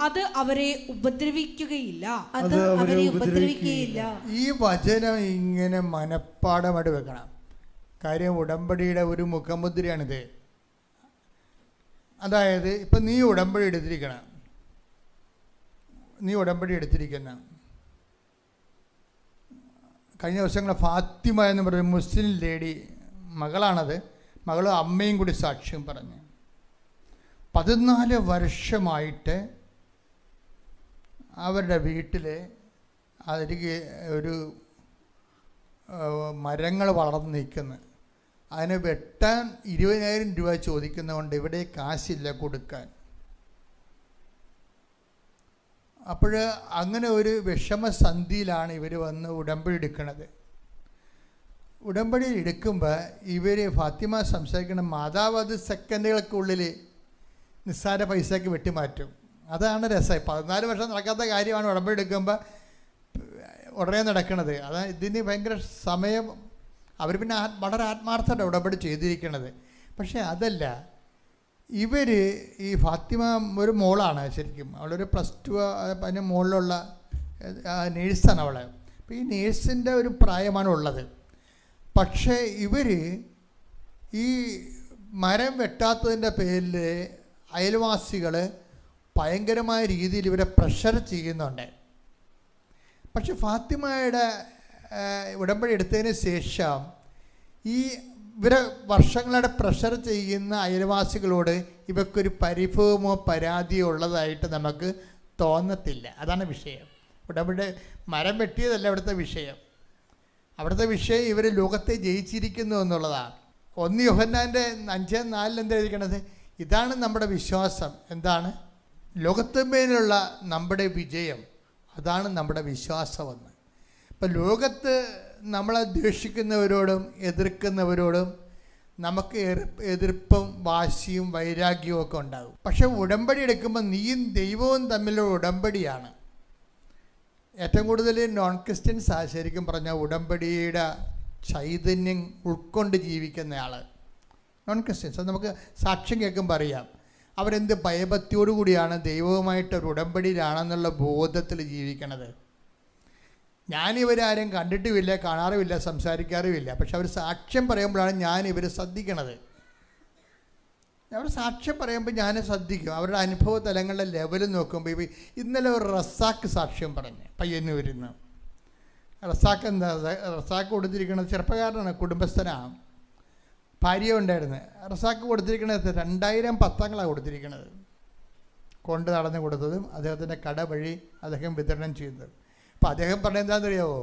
അത് അവരെ ഉപദ്രവിക്കുകയില്ല. ഈ വചനം ഇങ്ങനെ മനപ്പാടമായിട്ട് വെക്കണം. കാര്യം ഉടമ്പടിയുടെ ഒരു മുഖമുദ്രയാണിത്. അതായത് ഇപ്പം നീ ഉടമ്പടി എടുത്തിരിക്കുന്ന കഴിഞ്ഞ ദിവസങ്ങൾ ഫാത്തിമ എന്ന് പറയുന്ന മുസ്ലിം ലേഡി, മകളാണത്, മകളും അമ്മയും കൂടി സാക്ഷ്യം പറഞ്ഞു. 14 വർഷമായിട്ട് അവരുടെ വീട്ടിൽ അതിലേക്ക് ഒരു മരങ്ങൾ വളർന്ന് നിൽക്കുന്നു. അതിനെ വെട്ടാൻ 20,000 രൂപ ചോദിക്കുന്നതുകൊണ്ട് ഇവിടെ കാശില്ല കൊടുക്കാൻ. അപ്പോൾ അങ്ങനെ ഒരു വിഷമസന്ധിയിലാണ് ഇവർ വന്ന് ഉടമ്പടി എടുക്കുന്നത്. ഉടമ്പടി എടുക്കുമ്പോൾ ഇവർ ഫാത്തിമ സംസാരിക്കുന്ന മാതാവ് അത് സെക്കൻഡുകൾക്കുള്ളിൽ നിസ്സാര പൈസയ്ക്ക് വെട്ടിമാറ്റും. അതാണ് രസം. 14 വർഷം നടക്കാത്ത കാര്യമാണ് ഉടമ്പടി എടുക്കുമ്പോൾ ഉടനെ നടക്കുന്നത്. അതാണ് ഇതിന് ഭയങ്കര സമയം. അവർ പിന്നെ വളരെ ആത്മാർത്ഥമായിട്ട് ഉടമ്പടി ചെയ്തിരിക്കുന്നത്. പക്ഷേ അതല്ല, ഇവർ ഈ ഫാത്തിമ ഒരു മോളാണ് ശരിക്കും. അവളൊരു +2 അതിന് മുകളിലുള്ള നേഴ്സാണ് അവൾ. അപ്പോൾ ഈ നേഴ്സിൻ്റെ ഒരു പ്രായമാണ് ഉള്ളത്. പക്ഷേ ഇവർ ഈ മരം വെട്ടാത്തതിൻ്റെ പേരിൽ അയൽവാസികൾ ഭയങ്കരമായ രീതിയിൽ ഇവരെ പ്രഷർ ചെയ്യുന്നുണ്ട്. പക്ഷെ ഫാത്തിമയുടെ ഉടമ്പടി എടുത്തതിന് ശേഷം ഈ ഇവരെ വർഷങ്ങളുടെ പ്രഷർ ചെയ്യുന്ന അയൽവാസികളോട് ഇവക്കൊരു പരിഭവമോ പരാതിയോ ഉള്ളതായിട്ട് നമുക്ക് തോന്നത്തില്ല. അതാണ് വിഷയം. ഇവിടെ മരം വെട്ടിയതല്ല അവിടുത്തെ വിഷയം. അവിടുത്തെ വിഷയം ഇവർ ലോകത്തെ ജയിച്ചിരിക്കുന്നു എന്നുള്ളതാണ്. 1 യോഹന്നാൻ്റെ 5:4 എന്താ എഴുതിക്കണത്? ഇതാണ് നമ്മുടെ വിശ്വാസം. എന്താണ്? ലോകത്തിന്മേലുള്ള നമ്മുടെ വിജയം. അതാണ് നമ്മുടെ വിശ്വാസമെന്ന്. ഇപ്പം ലോകത്ത് നമ്മളെ ദ്വേഷിക്കുന്നവരോടും എതിർക്കുന്നവരോടും നമുക്ക് എതിർപ്പും വാശിയും വൈരാഗ്യവും ഒക്കെ ഉണ്ടാകും. പക്ഷെ ഉടമ്പടി എടുക്കുമ്പോൾ നീയും ദൈവവും തമ്മിലുള്ള ഉടമ്പടിയാണ്. ഏറ്റവും കൂടുതൽ നോൺ ക്രിസ്ത്യൻസ് ശരിക്കും പറഞ്ഞാൽ ഉടമ്പടിയുടെ ചൈതന്യം ഉൾക്കൊണ്ട് ജീവിക്കുന്ന ആൾ നോൺ ക്രിസ്ത്യൻസ്. അത് നമുക്ക് സാക്ഷ്യം കേൾക്കുമ്പോൾ അറിയാം. അവരെന്ത് ഭയഭക്തിയോടു കൂടിയാണ് ദൈവവുമായിട്ടൊരു ഉടമ്പടിയിലാണെന്നുള്ള ബോധത്തിൽ ജീവിക്കണത്. ഞാനിവരാരും കണ്ടിട്ടുമില്ല, കാണാറുമില്ല, സംസാരിക്കാറുമില്ല. പക്ഷെ അവർ സാക്ഷ്യം പറയുമ്പോഴാണ് ഞാനിവർ ശ്രദ്ധിക്കണത്. അവർ സാക്ഷ്യം പറയുമ്പോൾ ഞാൻ ശ്രദ്ധിക്കും. അവരുടെ അനുഭവ തലങ്ങളുടെ ലെവൽ നോക്കുമ്പോൾ ഇന്നലെ ഒരു റസാക്ക് സാക്ഷ്യം പറഞ്ഞു പയ്യന്നൂരിന്ന്. റസാക്ക് എന്താ? റസാക്ക് കൊടുത്തിരിക്കുന്നത് ചെറുപ്പക്കാരനാണ്, കുടുംബസ്ഥനാണ്, ഭാര്യ ഉണ്ടായിരുന്നു. റസാക്ക് കൊടുത്തിരിക്കുന്നത് 2000 പത്രങ്ങളാണ് കൊടുത്തിരിക്കുന്നത്. കൊണ്ട് നടന്ന് കൊടുത്തതും അദ്ദേഹത്തിൻ്റെ കട വഴി അദ്ദേഹം വിതരണം ചെയ്തത്. അപ്പോൾ അദ്ദേഹം പറഞ്ഞത് എന്താണെന്നറിയാമോ?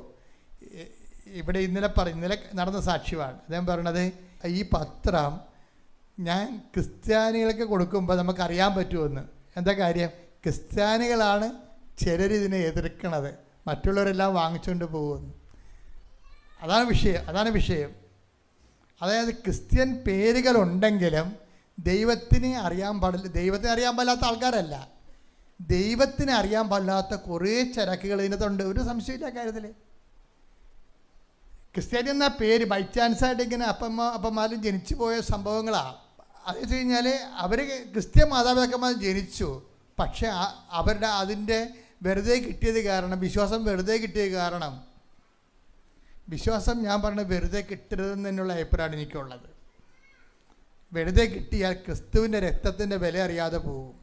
ഇവിടെ ഇന്നലെ നടന്ന സാക്ഷ്യമാണ്. അദ്ദേഹം പറയണത്, ഈ പത്രം ഞാൻ ക്രിസ്ത്യാനികൾക്ക് കൊടുക്കുമ്പോൾ നമുക്കറിയാൻ പറ്റുമെന്ന്. എന്താ കാര്യം? ക്രിസ്ത്യാനികളാണ് ചിലരിതിനെ എതിർക്കണത്, മറ്റുള്ളവരെല്ലാം വാങ്ങിച്ചുകൊണ്ട് പോകുമെന്ന്. അതാണ് വിഷയം. അതായത് ക്രിസ്ത്യൻ പേരുകളുണ്ടെങ്കിലും ദൈവത്തിനെ അറിയാൻ പാടില്ലാത്ത ആൾക്കാരല്ല, ദൈവത്തിനെ അറിയാൻ പാടില്ലാത്ത കുറേ ചരക്കുകൾ ഇതിനകത്തുണ്ട്. ഒരു സംശയമില്ല കാര്യത്തിൽ. ക്രിസ്ത്യാനി എന്ന പേര് ബൈ ചാൻസായിട്ട് ഇങ്ങനെ അപ്പന്മാരും ജനിച്ചു പോയ സംഭവങ്ങളാണ്. അത് വെച്ച് കഴിഞ്ഞാൽ അവർ ക്രിസ്ത്യൻ മാതാപിതാക്കന്മാർ ജനിച്ചു, പക്ഷേ അവരുടെ അതിൻ്റെ വെറുതെ കിട്ടിയത് കാരണം, വിശ്വാസം വെറുതെ കിട്ടിയത് കാരണം, വിശ്വാസം ഞാൻ പറഞ്ഞ വെറുതെ കിട്ടരുതെന്ന് തന്നെയുള്ള അഭിപ്രായമാണ് എനിക്കുള്ളത്. വെറുതെ കിട്ടിയാൽ ക്രിസ്തുവിൻ്റെ രക്തത്തിൻ്റെ വില അറിയാതെ പോകും.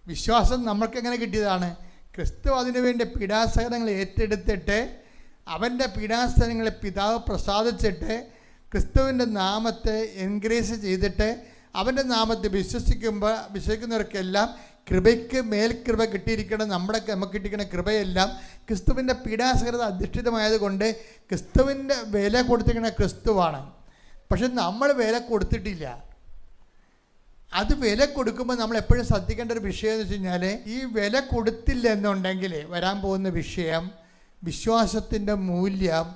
വിശ്വാസം നമ്മൾക്കെങ്ങനെ കിട്ടിയതാണ്? ക്രിസ്തു അതിനു വേണ്ടി പീഡാസഹനങ്ങൾ ഏറ്റെടുത്തിട്ട് അവൻ്റെ പീഡാസഹനങ്ങളെ പിതാവ് പ്രസാദിച്ചിട്ട് ക്രിസ്തുവിൻ്റെ നാമത്തെ എൻകറേജ് ചെയ്തിട്ട് അവൻ്റെ നാമത്തെ വിശ്വസിക്കുന്നവർക്കെല്ലാം കൃപയ്ക്ക് മേൽകൃപ കിട്ടിയിരിക്കണം. നമുക്ക് കിട്ടിയിരിക്കുന്ന കൃപയെല്ലാം ക്രിസ്തുവിൻ്റെ പീഡാസഹനത അധിഷ്ഠിതമായതുകൊണ്ട് ക്രിസ്തുവിൻ്റെ വില കൊടുത്തിരിക്കുന്ന ക്രിസ്തുവാണ്. പക്ഷെ നമ്മൾ വില കൊടുത്തിട്ടില്ല. അത് വില കൊടുക്കുമ്പോൾ നമ്മൾ എപ്പോഴും ശ്രദ്ധിക്കേണ്ട ഒരു വിഷയം എന്ന് വെച്ച് കഴിഞ്ഞാൽ, ഈ വില കൊടുത്തില്ല എന്നുണ്ടെങ്കിൽ വരാൻ പോകുന്ന വിഷയം വിശ്വാസത്തിൻ്റെ മൂല്യം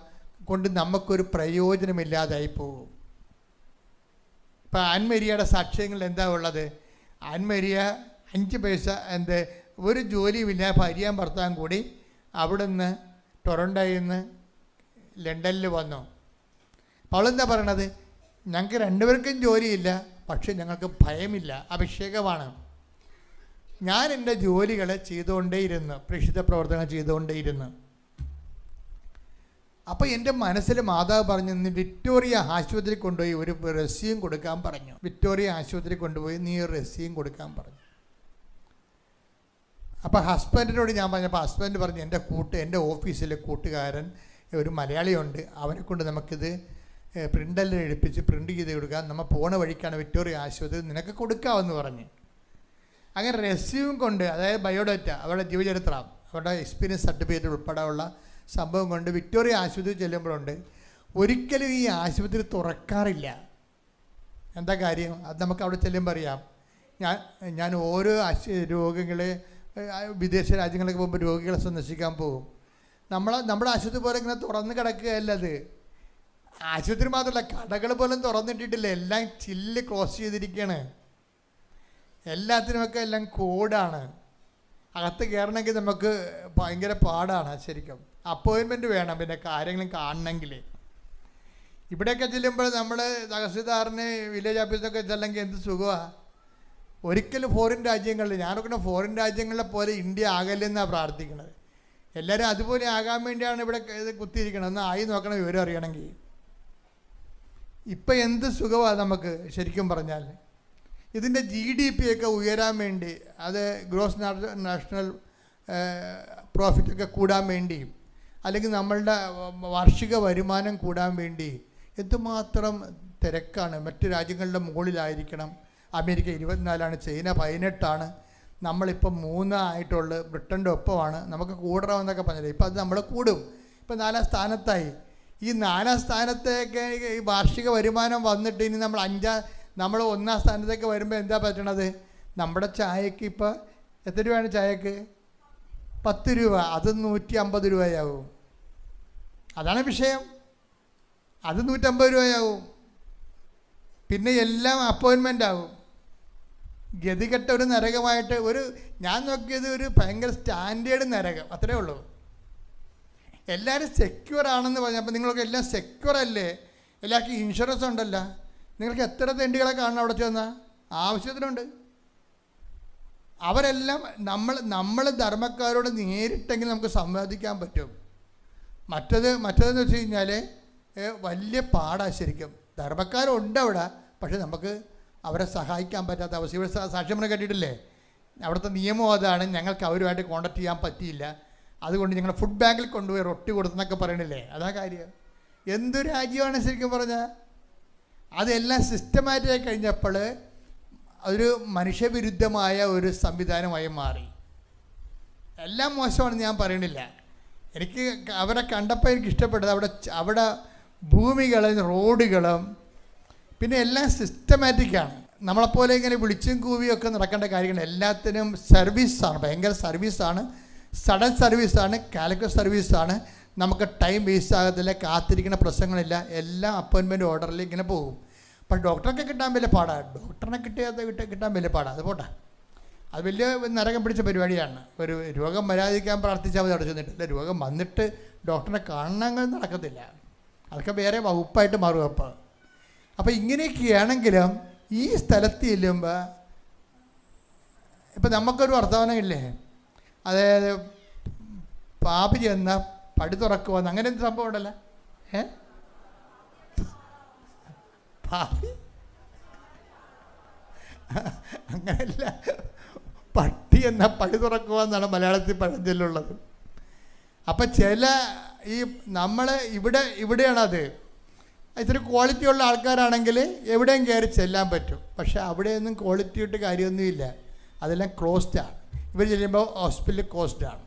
കൊണ്ട് നമുക്കൊരു പ്രയോജനമില്ലാതായി പോകും. ഇപ്പം ആൻമരിയയുടെ സാക്ഷ്യങ്ങൾ എന്താ ഉള്ളത്? ആൻമരിയ 5 പൈസ ഒരു ജോലിയുമില്ല, ഭാര്യയും ഭർത്താവും കൂടി അവിടുന്ന് ടൊറൻഡോയിൽ നിന്ന് ലണ്ടനിൽ വന്നു. അപ്പോൾ അവളെന്താ പറയണത്? ഞങ്ങൾക്ക് 2 പേർക്കും ജോലിയില്ല, പക്ഷെ ഞങ്ങൾക്ക് ഭയമില്ല, അഭിഷേകമാണ്. ഞാൻ എൻ്റെ ജോലികൾ ചെയ്തുകൊണ്ടേയിരുന്നു, പ്രേക്ഷിത പ്രവർത്തനങ്ങൾ ചെയ്തുകൊണ്ടേയിരുന്നു. അപ്പോൾ എൻ്റെ മനസ്സിൽ മാതാവ് പറഞ്ഞു, ഇന്ന് വിക്ടോറിയ ആശുപത്രി കൊണ്ടുപോയി ഒരു റെസ്യൂം കൊടുക്കാൻ പറഞ്ഞു. വിക്ടോറിയ ആശുപത്രി കൊണ്ടുപോയി നീ ഒരു റെസ്യൂം കൊടുക്കാൻ പറഞ്ഞു. അപ്പോൾ ഹസ്ബൻഡിനോട് ഞാൻ പറഞ്ഞപ്പോൾ ഹസ്ബൻഡ് പറഞ്ഞു, എൻ്റെ ഓഫീസിലെ കൂട്ടുകാരൻ ഒരു മലയാളിയുണ്ട്, അവനെ കൊണ്ട് നമുക്കിത് പ്രിൻ്റെല്ലാം എടുപ്പിച്ച് പ്രിൻ്റ് ചെയ്ത് കൊടുക്കാം, നമ്മൾ പോണ വഴിക്കാണ് വിക്ടോറിയ ആശുപത്രി, നിനക്ക് കൊടുക്കാമെന്ന് പറഞ്ഞ്. അങ്ങനെ റെസ്യൂം കൊണ്ട്, അതായത് ബയോഡാറ്റ, അവരുടെ ജീവചരിത്രം, അവരുടെ എക്സ്പീരിയൻസ് സർട്ടിഫിക്കറ്റ് ഉൾപ്പെടെയുള്ള സംഭവം കൊണ്ട് വിക്ടോറിയ ആശുപത്രി ചെല്ലുമ്പോഴുണ്ട് ഒരിക്കലും ഈ ആശുപത്രി തുറക്കാറില്ല. എന്താ കാര്യം? അത് നമുക്ക് അവിടെ ചെല്ലുമ്പോൾ അറിയാം. ഞാൻ ഓരോ രോഗികളെ വിദേശ രാജ്യങ്ങളിലേക്ക് പോകുമ്പോൾ രോഗികളെ സന്ദർശിക്കാൻ പോകും. നമ്മുടെ ആശുപത്രി പോലെ ഇങ്ങനെ തുറന്ന് കിടക്കുകയല്ല. അത് ആശുപത്രി മാത്രമല്ല, കടകൾ പോലും തുറന്നിട്ടിട്ടില്ല, എല്ലാം ചില്ല് ക്ലോസ് ചെയ്തിരിക്കുകയാണ്. എല്ലാത്തിനുമൊക്കെ എല്ലാം കോഡാണ്. അകത്ത് കയറണമെങ്കിൽ നമുക്ക് ഭയങ്കര പാടാണ്. ശരിക്കും അപ്പോയിൻമെൻറ്റ് വേണം പിന്നെ കാര്യങ്ങളും കാണണമെങ്കിൽ. ഇവിടെയൊക്കെ ചെല്ലുമ്പോൾ നമ്മൾ തഹസിൽദാറിന് വില്ലേജ് ഓഫീസിലൊക്കെ ചെല്ലെങ്കിൽ എന്ത് സുഖമാണ്. ഒരിക്കലും ഫോറിൻ രാജ്യങ്ങളിൽ, ഞാനൊക്കെ ഫോറിൻ രാജ്യങ്ങളിലെ പോലെ ഇന്ത്യ ആകല്ലെന്നാണ് പ്രാർത്ഥിക്കുന്നത്. എല്ലാവരും അതുപോലെ ആകാൻ വേണ്ടിയാണ് ഇവിടെ ഇത് കുത്തിയിരിക്കണം. ഒന്ന് ആയി നോക്കണം വിവരം അറിയണമെങ്കിൽ. ഇപ്പം എന്ത് സുഖമാണ് നമുക്ക് ശരിക്കും പറഞ്ഞാൽ. ഇതിൻ്റെ GDP ഒക്കെ ഉയരാൻ വേണ്ടി, അത് ഗ്രോസ് നാഷണൽ പ്രോഫിറ്റൊക്കെ കൂടാൻ വേണ്ടി, അല്ലെങ്കിൽ നമ്മളുടെ വാർഷിക വരുമാനം കൂടാൻ വേണ്ടി എന്തുമാത്രം തിരക്കാണ്. മറ്റ് രാജ്യങ്ങളുടെ മുകളിലായിരിക്കണം. അമേരിക്ക 24, ചൈന 18, നമ്മളിപ്പം 3 ആയിട്ടുള്ളൂ. ബ്രിട്ടൻ്റെ ഒപ്പമാണ്. നമുക്ക് കൂടണമെന്നൊക്കെ പറഞ്ഞില്ല. ഇപ്പം അത് നമ്മൾ കൂടും. ഇപ്പം 4ാം സ്ഥാനത്തായി. ഈ 4ാം സ്ഥാനത്തേക്ക് ഈ വാർഷിക വരുമാനം വന്നിട്ട് ഇനി നമ്മൾ 1ാം സ്ഥാനത്തേക്ക് വരുമ്പോൾ എന്താ പറ്റണത്? നമ്മുടെ ചായക്ക് ഇപ്പോൾ എത്ര രൂപയാണ് ചായക്ക്? 10 രൂപ. അത് 150 രൂപയാവും. അതാണ് വിഷയം. അത് 150 രൂപയാവും. പിന്നെ എല്ലാം അപ്പോയിൻമെൻ്റ് ആവും. ഗതികെട്ട ഒരു നരകമായിട്ട് ഞാൻ നോക്കിയത് ഒരു ഭയങ്കര സ്റ്റാൻഡേർഡ് നരകം, അത്രേ ഉള്ളൂ. എല്ലാവരും സെക്യൂർ ആണെന്ന് പറഞ്ഞപ്പോൾ നിങ്ങളൊക്കെ എല്ലാം സെക്യൂർ അല്ലേ? എല്ലാവർക്കും ഇൻഷുറൻസ് ഉണ്ടല്ലോ. നിങ്ങൾക്ക് എത്ര തെണ്ടികളെ കാണണം അവിടെ ചെന്നാൽ? ആവശ്യത്തിനുണ്ട്. അവരെല്ലാം നമ്മൾ ധർമ്മക്കാരോട് നേരിട്ടെങ്കിൽ നമുക്ക് സംവാദിക്കാൻ പറ്റും. മറ്റതെന്ന് വെച്ച് കഴിഞ്ഞാൽ വലിയ പാടാണ് ശരിക്കും. ധർമ്മക്കാരുണ്ട് അവിടെ, പക്ഷെ നമുക്ക് അവരെ സഹായിക്കാൻ പറ്റാത്ത അവസ്ഥ. ഇവിടെ സാക്ഷ്യം കേട്ടിട്ടില്ലേ? അവിടുത്തെ നിയമം അതാണ്, ഞങ്ങൾക്ക് അവരുമായിട്ട് കോൺടാക്ട് ചെയ്യാൻ പറ്റിയില്ല, അതുകൊണ്ട് ഞങ്ങൾ ഫുഡ് ബാങ്കിൽ കൊണ്ടുപോയി റൊട്ടി കൊടുത്തെന്നൊക്കെ പറയണില്ലേ? അതാ കാര്യം. എന്തു രാജ്യമാണ് ശരിക്കും പറഞ്ഞാൽ? അതെല്ലാം സിസ്റ്റമാറ്റിക്കായി കഴിഞ്ഞപ്പോൾ അതൊരു മനുഷ്യവിരുദ്ധമായ ഒരു സംവിധാനമായി മാറി. എല്ലാം മോശമാണെന്ന് ഞാൻ പറയണില്ല. എനിക്ക് അവരെ കണ്ടപ്പോൾ എനിക്ക് ഇഷ്ടപ്പെട്ടത് അവിടെ ഭൂമികളും റോഡുകളും പിന്നെ എല്ലാം സിസ്റ്റമാറ്റിക്കാണ്. നമ്മളെപ്പോലെ ഇങ്ങനെ വിളിച്ചും കൂവിയൊക്കെ നടക്കേണ്ട കാര്യങ്ങൾ. എല്ലാത്തിനും സർവീസാണ്, ഭയങ്കര സർവീസാണ്, സഡൻ സർവീസാണ്, കാലിക്കറ്റ് സർവീസാണ്. നമുക്ക് ടൈം വേസ്റ്റ് ആകത്തില്ല, കാത്തിരിക്കുന്ന പ്രശ്നങ്ങളില്ല, എല്ലാം അപ്പോയിൻമെൻറ്റ് ഓർഡറിൽ ഇങ്ങനെ പോകും. പക്ഷേ ഡോക്ടറൊക്കെ കിട്ടാൻ വലിയ പാടാണ്. ഡോക്ടറിനെ കിട്ടാൻ വലിയ പാടാണ്. അത് പോട്ടെ, അത് വലിയ നരകം പിടിച്ച പരിപാടിയാണ്. ഒരു രോഗം വരാതിരിക്കാൻ പ്രാർത്ഥിച്ചാൽ മതി. അവിടെ ചെന്നിട്ടില്ല, രോഗം വന്നിട്ട് ഡോക്ടറിനെ കാണണമെങ്കിൽ നടക്കത്തില്ല. അതൊക്കെ വേറെ വകുപ്പായിട്ട് മാറും. അപ്പോൾ ഇങ്ങനെയൊക്കെയാണെങ്കിലും ഈ സ്ഥലത്ത് ചെല്ലുമ്പോൾ ഇപ്പം നമുക്കൊരു വർത്തമാനമില്ലേ, അതായത് പാപി ചെന്ന പടി തുറക്കുവാന്ന്, അങ്ങനെ എന്ത് സംഭവം ഉണ്ടല്ലോ? പാപി അങ്ങനെയല്ല, പട്ടി എന്ന പടി തുറക്കുവാന്നാണ് മലയാളത്തിൽ പഴഞ്ചൊല്ലുള്ളത്. അപ്പം ഈ നമ്മൾ ഇവിടെയാണത്. ഇത്തിരി ക്വാളിറ്റിയുള്ള ആൾക്കാരാണെങ്കിൽ എവിടെയും കയറി ചെല്ലാൻ പറ്റും. പക്ഷേ അവിടെയൊന്നും ക്വാളിറ്റി ഇട്ട് കാര്യമൊന്നുമില്ല, അതെല്ലാം ക്ലോസ്ഡാണ്. ഇവർ ചെല്ലുമ്പോൾ ഹോസ്പിറ്റലിൽ ക്ലോസ്ഡാണ്.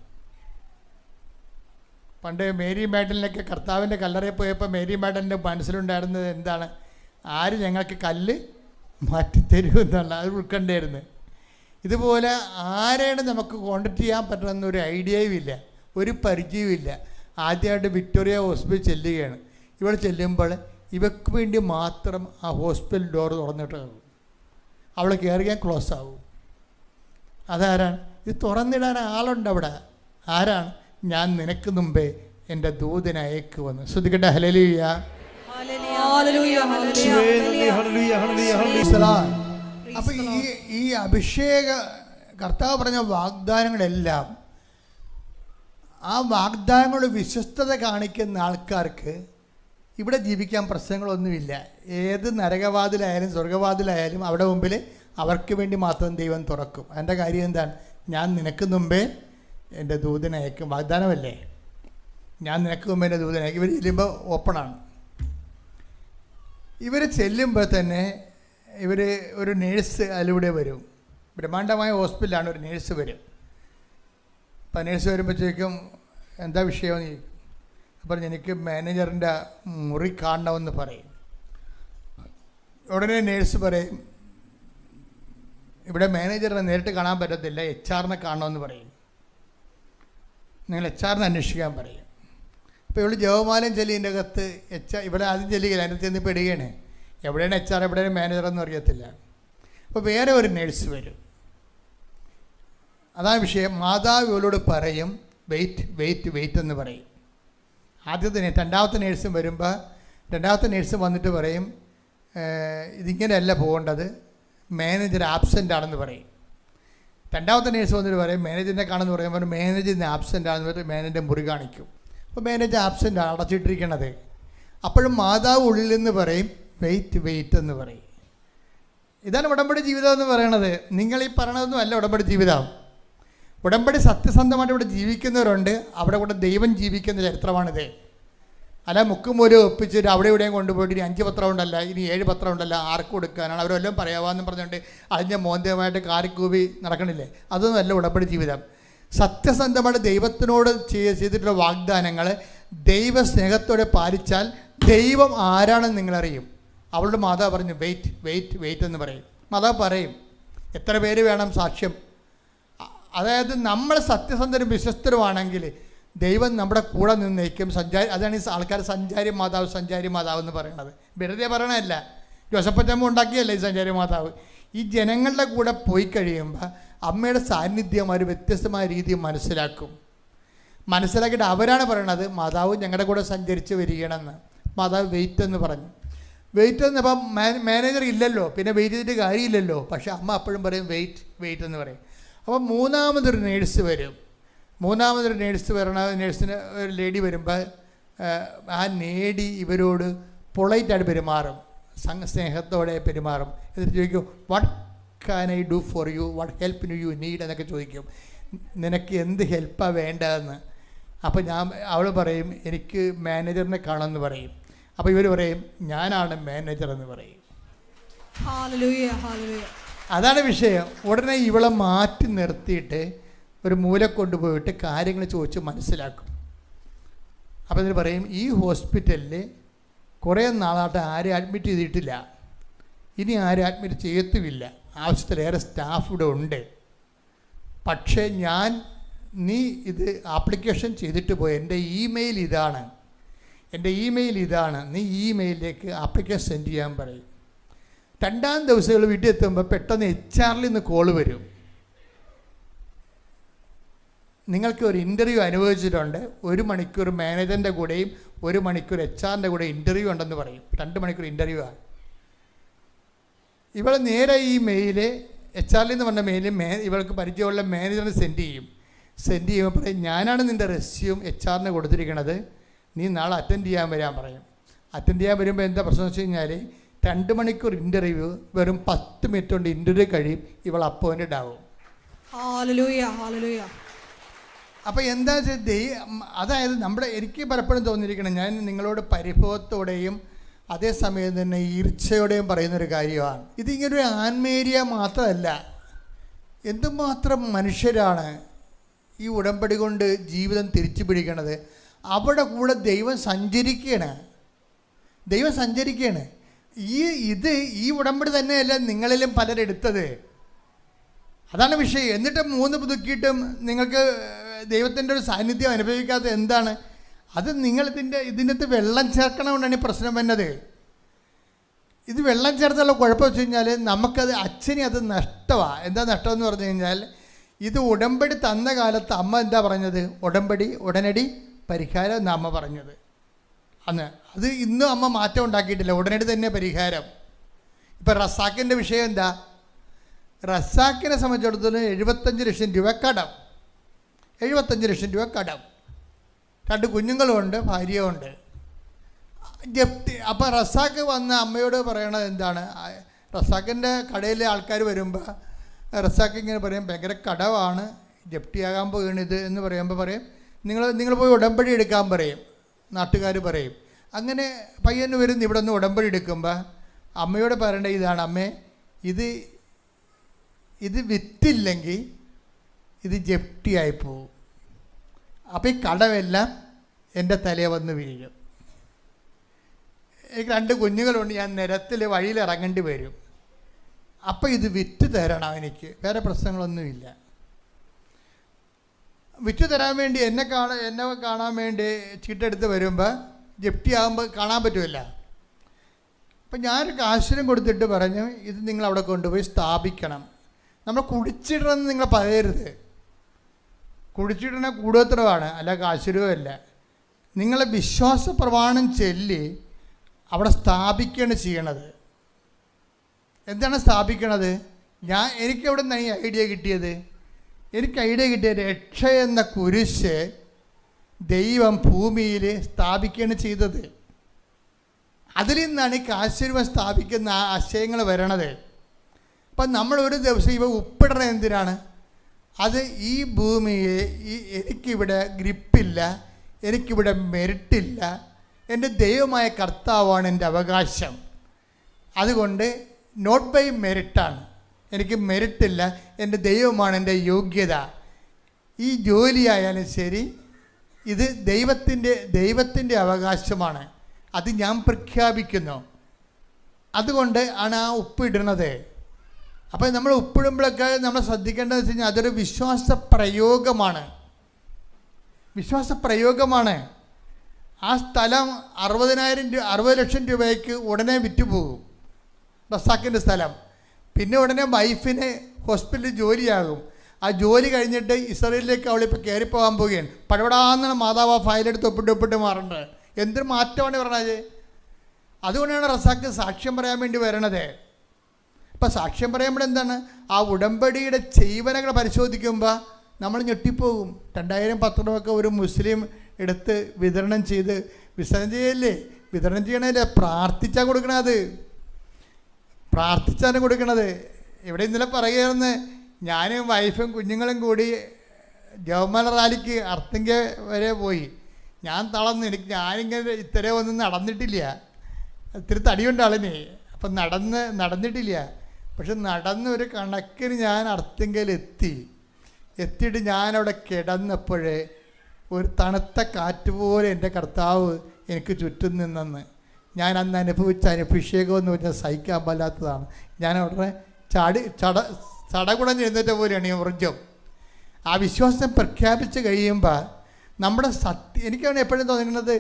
പണ്ട് മേരി മാഡലിനൊക്കെ കർത്താവിൻ്റെ കല്ലറയിൽ പോയപ്പോൾ മേരി മാഡലിൻ്റെ മനസ്സിലുണ്ടായിരുന്നത് എന്താണ്? ആര് ഞങ്ങൾക്ക് കല്ല് മാറ്റിത്തരുമെന്നുള്ള അത് ഉൾക്കണ്ടായിരുന്നു. ഇതുപോലെ ആരെയാണ് നമുക്ക് കോൺടാക്ട് ചെയ്യാൻ പറ്റണമെന്നൊരു ഐഡിയയും ഇല്ല, ഒരു പരിചയവും ഇല്ല. ആദ്യമായിട്ട് വിക്ടോറിയ ഹോസ്പിറ്റൽ ചെല്ലുകയാണ്. ഇവിടെ ചെല്ലുമ്പോൾ ഇവർക്ക് വേണ്ടി മാത്രം ആ ഹോസ്പിറ്റൽ ഡോർ തുറന്നിട്ട് അവൾ കയറിയാൽ ക്ലോസ് ആവും. അതാരാണ്? ഇത് തുറന്നിടാൻ ആളുണ്ട് അവിടെ. ആരാണ്? ഞാൻ നിനക്ക് മുമ്പേ എൻ്റെ ദൂതനെ അയക്കുവന്ന്. ശ്രദ്ധിക്കട്ടെ. ഹല്ലേലൂയ. അപ്പോൾ ഈ അഭിഷേക കർത്താവ് പറഞ്ഞ വാഗ്ദാനങ്ങളെല്ലാം, ആ വാഗ്ദാനങ്ങളോട് വിശ്വസ്തത കാണിക്കുന്ന ആൾക്കാർക്ക് ഇവിടെ ജീവിക്കാൻ പ്രശ്നങ്ങളൊന്നുമില്ല. ഏത് നരകവാതിലായാലും സ്വർഗവാതിലായാലും അവിടെ മുമ്പിൽ അവർക്ക് വേണ്ടി മാത്രം ദൈവം തുറക്കും. അതിൻ്റെ കാര്യം എന്താണ്? ഞാൻ നിനക്ക് മുമ്പേ എൻ്റെ ദൂതനെ അയക്കും. വാഗ്ദാനമല്ലേ? ഞാൻ നിനക്ക് മുമ്പേ എൻ്റെ ദൂതനെ അയക്കും. ഇവർ ചെല്ലുമ്പോൾ ഓപ്പണാണ്. ഇവർ ചെല്ലുമ്പോൾ തന്നെ ഒരു നേഴ്സ് അതിലൂടെ വരും. ബ്രഹ്മാണ്ഡമായ ഹോസ്പിറ്റലാണ്. ഒരു നേഴ്സ് വരും. അപ്പം നേഴ്സ് വരുമ്പോഴത്തേക്കും എന്താ വിഷയമെന്ന് ചോദിക്കും. അപ്പം എനിക്ക് മാനേജറിൻ്റെ മുറി കാണണമെന്ന് പറയും. ഉടനെ നേഴ്സ് പറയും, ഇവിടെ മാനേജറിനെ നേരിട്ട് കാണാൻ പറ്റത്തില്ല, HR കാണണമെന്ന് പറയും. നിങ്ങൾ HR അന്വേഷിക്കാൻ പറയും. അപ്പോൾ ഇവൾ ജവമാലം ചെല്ലിൻ്റെ അകത്ത് ഇവിടെ ആദ്യം ചെല്ലുകയില്ല, അതിനകത്ത് ചെന്ന് പെടുകയാണ്. എവിടെയാണ് HR, എവിടെയാണ് മാനേജറെന്ന് അറിയത്തില്ല. അപ്പോൾ വേറെ ഒരു നേഴ്സ് വരും. അതാണ് വിഷയം. മാതാവ് ഇവളോട് പറയും വെയിറ്റ് എന്ന് പറയും. രണ്ടാമത്തെ നേഴ്സും വരുമ്പോൾ രണ്ടാമത്തെ നേഴ്സ് വന്നിട്ട് പറയും, ഇതിങ്ങനെയല്ല പോകേണ്ടത്, മാനേജർ ആബ്സെൻ്റ് ആണെന്ന് പറയും. രണ്ടാമത്തെ നേഴ്സ് വന്നിട്ട് പറയും മാനേജറിനെ കാണുമെന്ന് പറയുമ്പോൾ മാനേജറിന് ആബ്സെൻ്റ് ആണെന്ന് പറഞ്ഞിട്ട് മാനേജറിൻ്റെ മുറി കാണിക്കും. അപ്പോൾ മാനേജർ ആബ്സെൻ്റ് ആണ്, അടച്ചിട്ടിരിക്കണത്. അപ്പോഴും മാതാവ് ഉള്ളിൽ നിന്ന് പറയും വെയിറ്റ് എന്ന് പറയും. ഇതാണ് ഉടമ്പടി ജീവിതം എന്ന് പറയണത്. നിങ്ങൾ ഈ പറയണതൊന്നും അല്ല ഉടമ്പടി ജീവിതം. ഉടമ്പടി സത്യസന്ധമായിട്ട് ഇവിടെ ജീവിക്കുന്നവരുണ്ട്, അവിടെ കൂടെ ദൈവം ജീവിക്കുന്ന ചരിത്രമാണിത്. അല്ല മുക്കുമൂലം ഒപ്പിച്ചിട്ട് അവിടെ ഇവിടെയും കൊണ്ടുപോയിട്ട് ഇനി 5 പത്രം ഉണ്ടല്ല, ഇനി 7 പത്രം ഉണ്ടല്ല, ആർക്ക് കൊടുക്കാനാണ്, അവരെല്ലാം പറയാവാന്ന് പറഞ്ഞുകൊണ്ട് അഴിഞ്ഞ മോന്തമായിട്ട് കാറിക്കൂവി നടക്കണില്ലേ? അതൊന്നുമല്ല ഉടമ്പടി ജീവിതം. സത്യസന്ധമായിട്ട് ദൈവത്തിനോട് ചെയ്തിട്ടുള്ള വാഗ്ദാനങ്ങൾ ദൈവസ്നേഹത്തോടെ പാലിച്ചാൽ ദൈവം ആരാണെന്ന് നിങ്ങളറിയും. അവളുടെ മാതാവ് പറഞ്ഞു വെയിറ്റ് വെയിറ്റ് വെയിറ്റ് എന്ന് പറയും. മാതാവ് പറയും എത്ര പേര് വേണം സാക്ഷ്യം. അതായത് നമ്മൾ സത്യസന്ധരും വിശ്വസ്തരുമാണെങ്കിൽ ദൈവം നമ്മുടെ കൂടെ നിന്ന് നയിക്കും. അതാണ് ഈ ആൾക്കാർ സഞ്ചാരി മാതാവ് എന്ന് പറയുന്നത്. വെറുതെ പറയണമല്ല, ജോസഫച്ചമ്മ ഉണ്ടാക്കിയല്ല ഈ സഞ്ചാരി മാതാവ്. ഈ ജനങ്ങളുടെ കൂടെ പോയി കഴിയുമ്പോൾ അമ്മയുടെ സാന്നിധ്യം ഒരു വ്യത്യസ്തമായ രീതിയിൽ മനസ്സിലാക്കിയിട്ട് അവരാണ് പറയണത് മാതാവ് ഞങ്ങളുടെ കൂടെ സഞ്ചരിച്ച് വരികയാണെന്ന്. മാതാവ് വെയിറ്റ് എന്ന് പറഞ്ഞു. വെയിറ്റ് എന്ന് ഇപ്പം മാനേജർ ഇല്ലല്ലോ, പിന്നെ വെയിറ്റ് ചെയ്തിട്ട് കാര്യമില്ലല്ലോ. പക്ഷേ അമ്മ അപ്പോഴും പറയും വെയിറ്റ് വെയിറ്റ് എന്ന് പറയും. അപ്പം മൂന്നാമതൊരു നേഴ്സ് വരും. നേഴ്സിന് ഒരു ലേഡി വരുമ്പോൾ ആ ലേഡി ഇവരോട് പൊളൈറ്റായിട്ട് പെരുമാറും, സ്നേഹത്തോടെ പെരുമാറും. എന്നിട്ട് ചോദിക്കും what can I do for you, what help you need എന്നൊക്കെ ചോദിക്കും. നിനക്ക് എന്ത് ഹെൽപ്പാണ് വേണ്ടതെന്ന്. അപ്പോൾ അവൾ പറയും എനിക്ക് മാനേജറിനെ കാണുമെന്ന് പറയും. അപ്പോൾ ഇവർ പറയും ഞാനാണ് മാനേജർ എന്ന് പറയും. അതാണ് വിഷയം. ഉടനെ ഇവളെ മാറ്റി നിർത്തിയിട്ട് ഒരു മൂല കൊണ്ടുപോയിട്ട് കാര്യങ്ങൾ ചോദിച്ച് മനസ്സിലാക്കും. അപ്പോൾ ഇതിന് പറയും ഈ ഹോസ്പിറ്റലിൽ കുറേ നാളായിട്ട് ആരും അഡ്മിറ്റ് ചെയ്തിട്ടില്ല, ഇനി ആരും അഡ്മിറ്റ് ചെയ്യത്തുമില്ല, ആവശ്യത്തിലേറെ സ്റ്റാഫ് ഇവിടെ ഉണ്ട്. പക്ഷേ നീ ഇത് ആപ്ലിക്കേഷൻ ചെയ്തിട്ട് പോയി, എൻ്റെ ഇമെയിൽ ഇതാണ്, നീ ഇമെയിലിലേക്ക് ആപ്ലിക്കേഷൻ സെൻഡ് ചെയ്യാൻ പറയും. 2-ാം ദിവസം വീട്ടിൽ എത്തുമ്പോൾ പെട്ടെന്ന് HR നിന്ന് കോള് വരും. നിങ്ങൾക്ക് ഒരു ഇൻ്റർവ്യൂ അനുവദിച്ചിട്ടുണ്ട്, 1 മണിക്കൂർ മാനേജറിൻ്റെ കൂടെയും 1 മണിക്കൂർ HR-ൻ്റെ കൂടെ ഇൻ്റർവ്യൂ ഉണ്ടെന്ന് പറയും. 2 മണിക്കൂർ ഇൻ്റർവ്യൂ ആണ്. ഇവൾ നേരെ ഈ മെയില് HR എന്ന് പറഞ്ഞ മെയില് ഇവൾക്ക് പരിചയമുള്ള മാനേജറിന് സെൻഡ് ചെയ്യുമ്പോൾ പറയും ഞാനാണ് നിൻ്റെ റെസ്യൂം HR-ന് കൊടുത്തിരിക്കണത്, നീ നാളെ അറ്റൻഡ് ചെയ്യാൻ വരാൻ പറയും. അറ്റൻഡ് ചെയ്യാൻ വരുമ്പോൾ എന്താ പ്രശ്നം വെച്ച് കഴിഞ്ഞാൽ 2 മണിക്കൂർ ഇൻ്റർവ്യൂ വെറും 10 മിനിറ്റ് കൊണ്ട് ഇൻ്റർവ്യൂ കഴിയും, ഇവൾ അപ്പോയിൻറ്റഡ് ആവും. അപ്പോൾ എന്താ വെച്ചാൽ അതായത് എനിക്ക് പലപ്പോഴും തോന്നിയിരിക്കണം, ഞാൻ നിങ്ങളോട് പരിഭവത്തോടെയും അതേസമയം തന്നെ ഈർച്ചയോടെയും പറയുന്നൊരു കാര്യമാണ്. ഇതിങ്ങനൊരു ആൻമേരിയ മാത്രമല്ല, എന്തുമാത്രം മനുഷ്യരാണ് ഈ ഉടമ്പടി കൊണ്ട് ജീവിതം തിരിച്ചു പിടിക്കണത്. അവിടെ കൂടെ ദൈവം സഞ്ചരിക്കുകയാണ്. ഈ ഉടമ്പടി തന്നെയല്ല നിങ്ങളിലും പലരെടുത്തത്. അതാണ് വിഷയം. എന്നിട്ട് 3 പുതുക്കിയിട്ടും നിങ്ങൾക്ക് ദൈവത്തിൻ്റെ ഒരു സാന്നിധ്യം അനുഭവിക്കാത്ത എന്താണ്? അത് ഇതിനകത്ത് വെള്ളം ചേർക്കണമുണ്ടാണ് ഈ പ്രശ്നം വന്നത്. ഇത് വെള്ളം ചേർത്തുള്ള കുഴപ്പം വെച്ച് കഴിഞ്ഞാൽ നമുക്കത് അച്ഛനെ അത് നഷ്ടമാണ്. എന്താ നഷ്ടമെന്ന് പറഞ്ഞു കഴിഞ്ഞാൽ ഇത് ഉടമ്പടി തന്ന കാലത്ത് അമ്മ എന്താ പറഞ്ഞത്? ഉടമ്പടി ഉടനടി പരിഹാരം എന്നാണ് അമ്മ പറഞ്ഞത് അന്ന്. അത് ഇന്നും അമ്മ മാറ്റം ഉണ്ടാക്കിയിട്ടില്ല, ഉടനടി തന്നെ പരിഹാരം. ഇപ്പം റസാക്കിൻ്റെ വിഷയം എന്താ? റസാക്കിനെ സംബന്ധിച്ചിടത്തോളം 75 ലക്ഷം രൂപ കടം. 75 ലക്ഷം രൂപ കടം. 2 കുഞ്ഞുങ്ങളുമുണ്ട്, ഭാര്യയുമുണ്ട്. ജപ്തി. അപ്പോൾ റസാക്ക് വന്ന അമ്മയോട് പറയണത് എന്താണ്? റസാക്കിൻ്റെ കടയിലെ ആൾക്കാർ വരുമ്പോൾ റസാക്ക് ഇങ്ങനെ പറയും ഭയങ്കര കടവാണ്, ജപ്തിയാകാൻ പോകണിത് എന്ന് പറയുമ്പോൾ പറയും നിങ്ങൾ പോയി ഉടമ്പടി എടുക്കാൻ പറയും, നാട്ടുകാർ പറയും. അങ്ങനെ പയ്യന് വരുന്ന ഇവിടെ നിന്ന് ഉടമ്പടി എടുക്കുമ്പോൾ അമ്മയോട് പറയേണ്ടത് ഇതാണ്, അമ്മേ ഇത് വിറ്റില്ലെങ്കിൽ ഇത് ജപ്തിയായി പോകും. അപ്പോൾ ഈ കടമെല്ലാം എൻ്റെ തലയെ വന്ന് വീഴും. എനിക്ക് 2 കുഞ്ഞുങ്ങളുണ്ട്, ഞാൻ നിരത്തിൽ വഴിയിൽ ഇറങ്ങേണ്ടി വരും. അപ്പോൾ ഇത് വിറ്റ് തരണം, എനിക്ക് വേറെ പ്രശ്നങ്ങളൊന്നുമില്ല. വിറ്റ് തരാൻ വേണ്ടി എന്നെ കാണാൻ വേണ്ടി ചീട്ടെടുത്ത് വരുമ്പോൾ ജപ്തി ആകുമ്പോൾ കാണാൻ പറ്റുമല്ല. അപ്പം ഞാനൊരു കാശിനും കൊടുത്തിട്ട് പറഞ്ഞു ഇത് നിങ്ങൾ അവിടെ കൊണ്ടുപോയി സ്ഥാപിക്കണം. നമ്മൾ കുടിച്ചിടണമെന്ന് നിങ്ങൾ പറയരുത്. കുടിച്ചിടണ കൂടോത്രമാണ്, അല്ല കാശുരൂപമല്ല. നിങ്ങളെ വിശ്വാസ പ്രമാണം ചൊല്ലി അവിടെ സ്ഥാപിക്കുകയാണ് ചെയ്യണത്. എന്താണ് സ്ഥാപിക്കണത്? എനിക്കവിടെ നിന്ന് ഈ ഐഡിയ കിട്ടിയത്? എനിക്ക് ഐഡിയ കിട്ടിയത് രക്ഷ എന്ന കുരിശ് ദൈവം ഭൂമിയിൽ സ്ഥാപിക്കുകയാണ് ചെയ്തത്. അതിൽ നിന്നാണ് ഈ കാശുരൂപം സ്ഥാപിക്കുന്ന ആശയങ്ങൾ വരണത്. അപ്പം നമ്മൾ ഒരു ദിവസം ഇവ ഉപ്പിടണ എന്തിനാണ്? അത് ഈ ഭൂമിയെ എനിക്കിവിടെ ഗ്രിപ്പില്ല, എനിക്കിവിടെ മെരിട്ടില്ല, എൻ്റെ ദൈവമായ കർത്താവാണ് എൻ്റെ അവകാശം. അതുകൊണ്ട് നോട്ട് ബൈ മെറിറ്റാണ്, എനിക്ക് മെറിറ്റില്ല, എൻ്റെ ദൈവമാണ് എൻ്റെ യോഗ്യത. ഈ ജോലിയായാലും ശരി, ഇത് ദൈവത്തിൻ്റെ അവകാശമാണ്, അത് ഞാൻ പ്രഖ്യാപിക്കുന്നു. അതുകൊണ്ട് ആണ് ആ ഉപ്പിടുന്നത്. അപ്പോൾ നമ്മൾ ഉപ്പിടുമ്പോഴൊക്കെ നമ്മൾ ശ്രദ്ധിക്കേണ്ടതെന്ന് വെച്ച് കഴിഞ്ഞാൽ അതൊരു വിശ്വാസ പ്രയോഗമാണ്. ആ സ്ഥലം 60 ലക്ഷം രൂപയ്ക്ക് ഉടനെ വിറ്റുപോകും, റസാക്കിൻ്റെ സ്ഥലം. പിന്നെ ഉടനെ വൈഫിന് ഹോസ്പിറ്റലിൽ ജോലിയാകും. ആ ജോലി കഴിഞ്ഞിട്ട് ഇസ്രായേലിലേക്ക് അവളിപ്പോൾ കയറിപ്പോകാൻ പോവുകയാണ്. പഴവടാന്നാണ് മാതാവ് ആ ഫയലെടുത്ത് ഒപ്പിട്ട് മാറേണ്ടത്. എന്തൊരു മാറ്റമാണ് പറഞ്ഞത്. അതുകൊണ്ടാണ് റസാക്ക് സാക്ഷ്യം പറയാൻ വേണ്ടി വരണത്. ഇപ്പം സാക്ഷ്യം പറയുമ്പോൾ എന്താണ്, ആ ഉടമ്പടിയുടെ ചെയ്വനകൾ പരിശോധിക്കുമ്പോൾ നമ്മൾ ഞെട്ടിപ്പോകും. 2000 പത്രമൊക്കെ ഒരു മുസ്ലിം എടുത്ത് വിതരണം ചെയ്ത് വിതരണം ചെയ്യണല്ലേ, പ്രാർത്ഥിച്ചാണ് കൊടുക്കണത്. പ്രാർത്ഥിച്ചാണ് കൊടുക്കണത്. ഇവിടെ ഇന്നലെ പറയുകയായിരുന്നു, ഞാനും വൈഫും കുഞ്ഞുങ്ങളും കൂടി ജവമല റാലിക്ക് അർത്തിങ്ക വരെ പോയി. ഞാൻ തളർന്നു. ഞാനിങ്ങനെ ഇത്രയും ഒന്നും നടന്നിട്ടില്ല. ഇത്തിരി തടിയുണ്ട് ആളിന്. അപ്പം നടന്നിട്ടില്ല. പക്ഷെ നടന്ന് ഒരു കണക്കിന് ഞാൻ എത്തിയിട്ട് ഞാനവിടെ കിടന്നപ്പോൾ ഒരു തണുത്ത കാറ്റ് പോലെ എൻ്റെ കർത്താവ് എനിക്ക് ചുറ്റും നിന്നെന്ന് ഞാൻ അന്ന് അനുഭവിച്ച അനുഭിഷേകം എന്ന് പറഞ്ഞാൽ സഹിക്കാൻ പാറ്റാത്തതാണ്. ഞാൻ അവിടെ ചടകുടഞ്ഞ് എഴുന്നേറ്റ പോലെയാണ് ഈ ഊർജം. ആ വിശ്വാസം പ്രഖ്യാപിച്ച് കഴിയുമ്പോൾ നമ്മുടെ എനിക്കാണ് എപ്പോഴും തോന്നുന്നത്,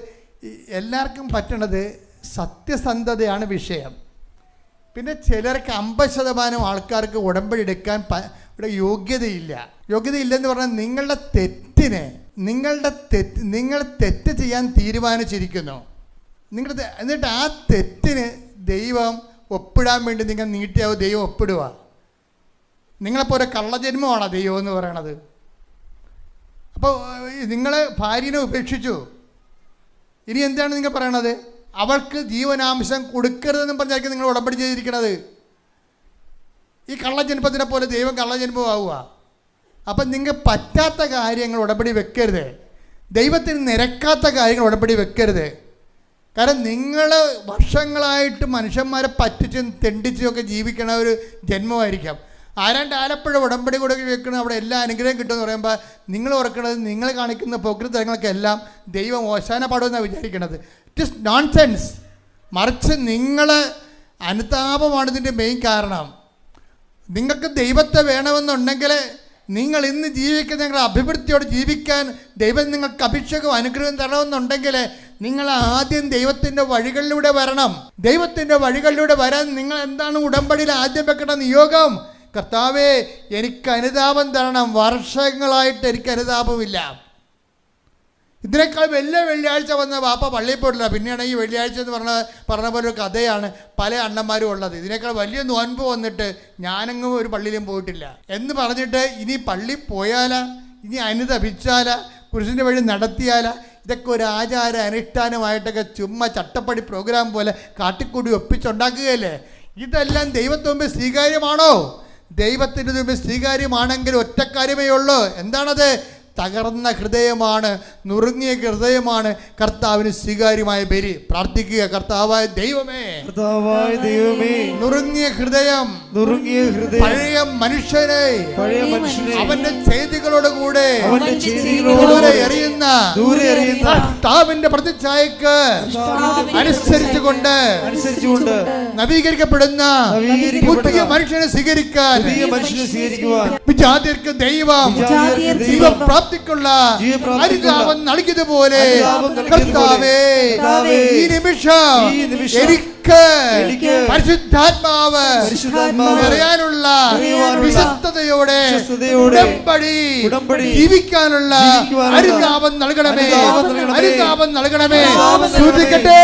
എല്ലാവർക്കും പറ്റണത് സത്യസന്ധതയാണ് വിഷയം. പിന്നെ ചിലർക്ക് 50% ആൾക്കാർക്ക് ഉടമ്പടി എടുക്കാൻ ഇവിടെ യോഗ്യതയില്ലെന്ന് പറഞ്ഞാൽ നിങ്ങൾ തെറ്റ് ചെയ്യാൻ തീരുമാനിച്ചിരിക്കുന്നു. എന്നിട്ട് ആ തെറ്റിന് ദൈവം ഒപ്പിടാൻ വേണ്ടി നിങ്ങൾ നീട്ടിയാവും, ദൈവം ഒപ്പിടുക. നിങ്ങളെപ്പോൾ ഒരു കള്ളജന്മമാണ് ദൈവം എന്ന് പറയണത്. അപ്പോൾ നിങ്ങൾ ഭാര്യനെ ഉപേക്ഷിച്ചു, ഇനി എന്താണ് നിങ്ങൾ പറയണത്? അവൾക്ക് ജീവനാംശം കൊടുക്കരുതെന്നും പറഞ്ഞായിരിക്കും നിങ്ങൾ ഉടമ്പടി ചെയ്തിരിക്കണത്. ഈ കള്ളജന്മത്തിനെ പോലെ ദൈവം കള്ളജന്മമാവുക. അപ്പം നിങ്ങൾ പറ്റാത്ത കാര്യങ്ങൾ ഉടമ്പടി വെക്കരുത്, ദൈവത്തിന് നിരക്കാത്ത കാര്യങ്ങൾ ഉടമ്പടി വെക്കരുത്. കാരണം നിങ്ങൾ വർഷങ്ങളായിട്ട് മനുഷ്യന്മാരെ പറ്റിച്ചും തെണ്ടിച്ചും ഒക്കെ ജീവിക്കണ ഒരു ജന്മമായിരിക്കാം. ആലപ്പുഴ ഉടമ്പടി കൊടുക്കി വെക്കണം, അവിടെ എല്ലാ അനുഗ്രഹം കിട്ടുമെന്ന് പറയുമ്പോൾ നിങ്ങൾ ഓർക്കണത് നിങ്ങൾ കാണിക്കുന്ന പ്രകൃതങ്ങളൊക്കെല്ലാം ദൈവം ഓശാന പാടുമെന്നാണ് വിചാരിക്കണത്. It is nonsense. മറിച്ച് നിങ്ങൾ അനുതാപമാണ് ഇതിൻ്റെ മെയിൻ കാരണം. നിങ്ങൾക്ക് ദൈവത്തെ വേണമെന്നുണ്ടെങ്കിൽ നിങ്ങൾ ഇന്ന് ജീവിക്കുന്ന നിങ്ങളുടെ അഭിവൃദ്ധിയോട് ജീവിക്കാൻ ദൈവം നിങ്ങൾക്ക് അഭിഷേകം അനുഗ്രഹം തരണമെന്നുണ്ടെങ്കിൽ നിങ്ങൾ ആദ്യം ദൈവത്തിൻ്റെ വഴികളിലൂടെ വരണം. ദൈവത്തിൻ്റെ വഴികളിലൂടെ വരാൻ നിങ്ങൾ എന്താണ് ഉടമ്പടിയിൽ ആദ്യം വെക്കേണ്ട നിയോഗം? കർത്താവേ, എനിക്ക് അനുതാപം തരണം. വർഷങ്ങളായിട്ട് എനിക്ക് അനുതാപമില്ല. ഇതിനേക്കാൾ വലിയ വെള്ളിയാഴ്ച വന്ന വാപ്പ പള്ളിയിൽ പോയിട്ടില്ല. പിന്നെയാണ് ഈ വെള്ളിയാഴ്ച എന്ന് പറഞ്ഞ പോലെ ഒരു കഥയാണ് പല അണ്ണന്മാരും ഉള്ളത്. ഇതിനേക്കാൾ വലിയ നോൻപ് വന്നിട്ട് ഞാനെങ്ങും ഒരു പള്ളിയിലും പോയിട്ടില്ല എന്ന് പറഞ്ഞിട്ട് ഇനി പള്ളി പോയാലാ, ഇനി അനുതപിച്ചാലാ, പുരുഷൻ്റെ വഴി നടത്തിയാലാ, ഇതൊക്കെ ഒരു ആചാര അനുഷ്ഠാനമായിട്ടൊക്കെ ചുമ്മാ ചട്ടപ്പടി പ്രോഗ്രാം പോലെ കാട്ടിക്കൂടി ഒപ്പിച്ചുണ്ടാക്കുകയല്ലേ. ഇതെല്ലാം ദൈവത്തിന് മുമ്പ് സ്വീകാര്യമാണോ? ദൈവത്തിൻ്റെ മുമ്പ് സ്വീകാര്യമാണെങ്കിൽ ഒറ്റക്കാര്യമേ ഉള്ളൂ. എന്താണത്? തകർന്ന ഹൃദയമാണ്, നുറുങ്ങിയ ഹൃദയമാണ് കർത്താവിന് സ്വീകാര്യമായ ബലി. പ്രാർത്ഥിക്കുക, കർത്താവായ ദൈവമേ, നുറുങ്ങിയ ഹൃദയം, പഴയ മനുഷ്യനെ അവന്റെ ചെയ്തികളോടുകൂടെ ദൂരെ എറിയുന്ന കർത്താവിന്റെ പ്രതിച്ഛായക്ക് അനുസരിച്ചുകൊണ്ട് നവീകരിക്കപ്പെടുന്ന പുതിയ മനുഷ്യനെ സ്വീകരിക്കാൻ വിജാതിർക്ക് ദൈവം പ്രാപ്തിക്കുള്ള അനുതാപം നൽകിയതുപോലെ കർത്താവേ, ഈ നിമിഷം എനിക്ക് പരിശുദ്ധാത്മാവ് നിറയാനുള്ള വിശുദ്ധതയോടെ ഉടമ്പടി ജീവിക്കാനുള്ള അനുതാപം നൽകണമേ, അനുതാപം നൽകണമേ. ശ്രദ്ധിക്കട്ടെ.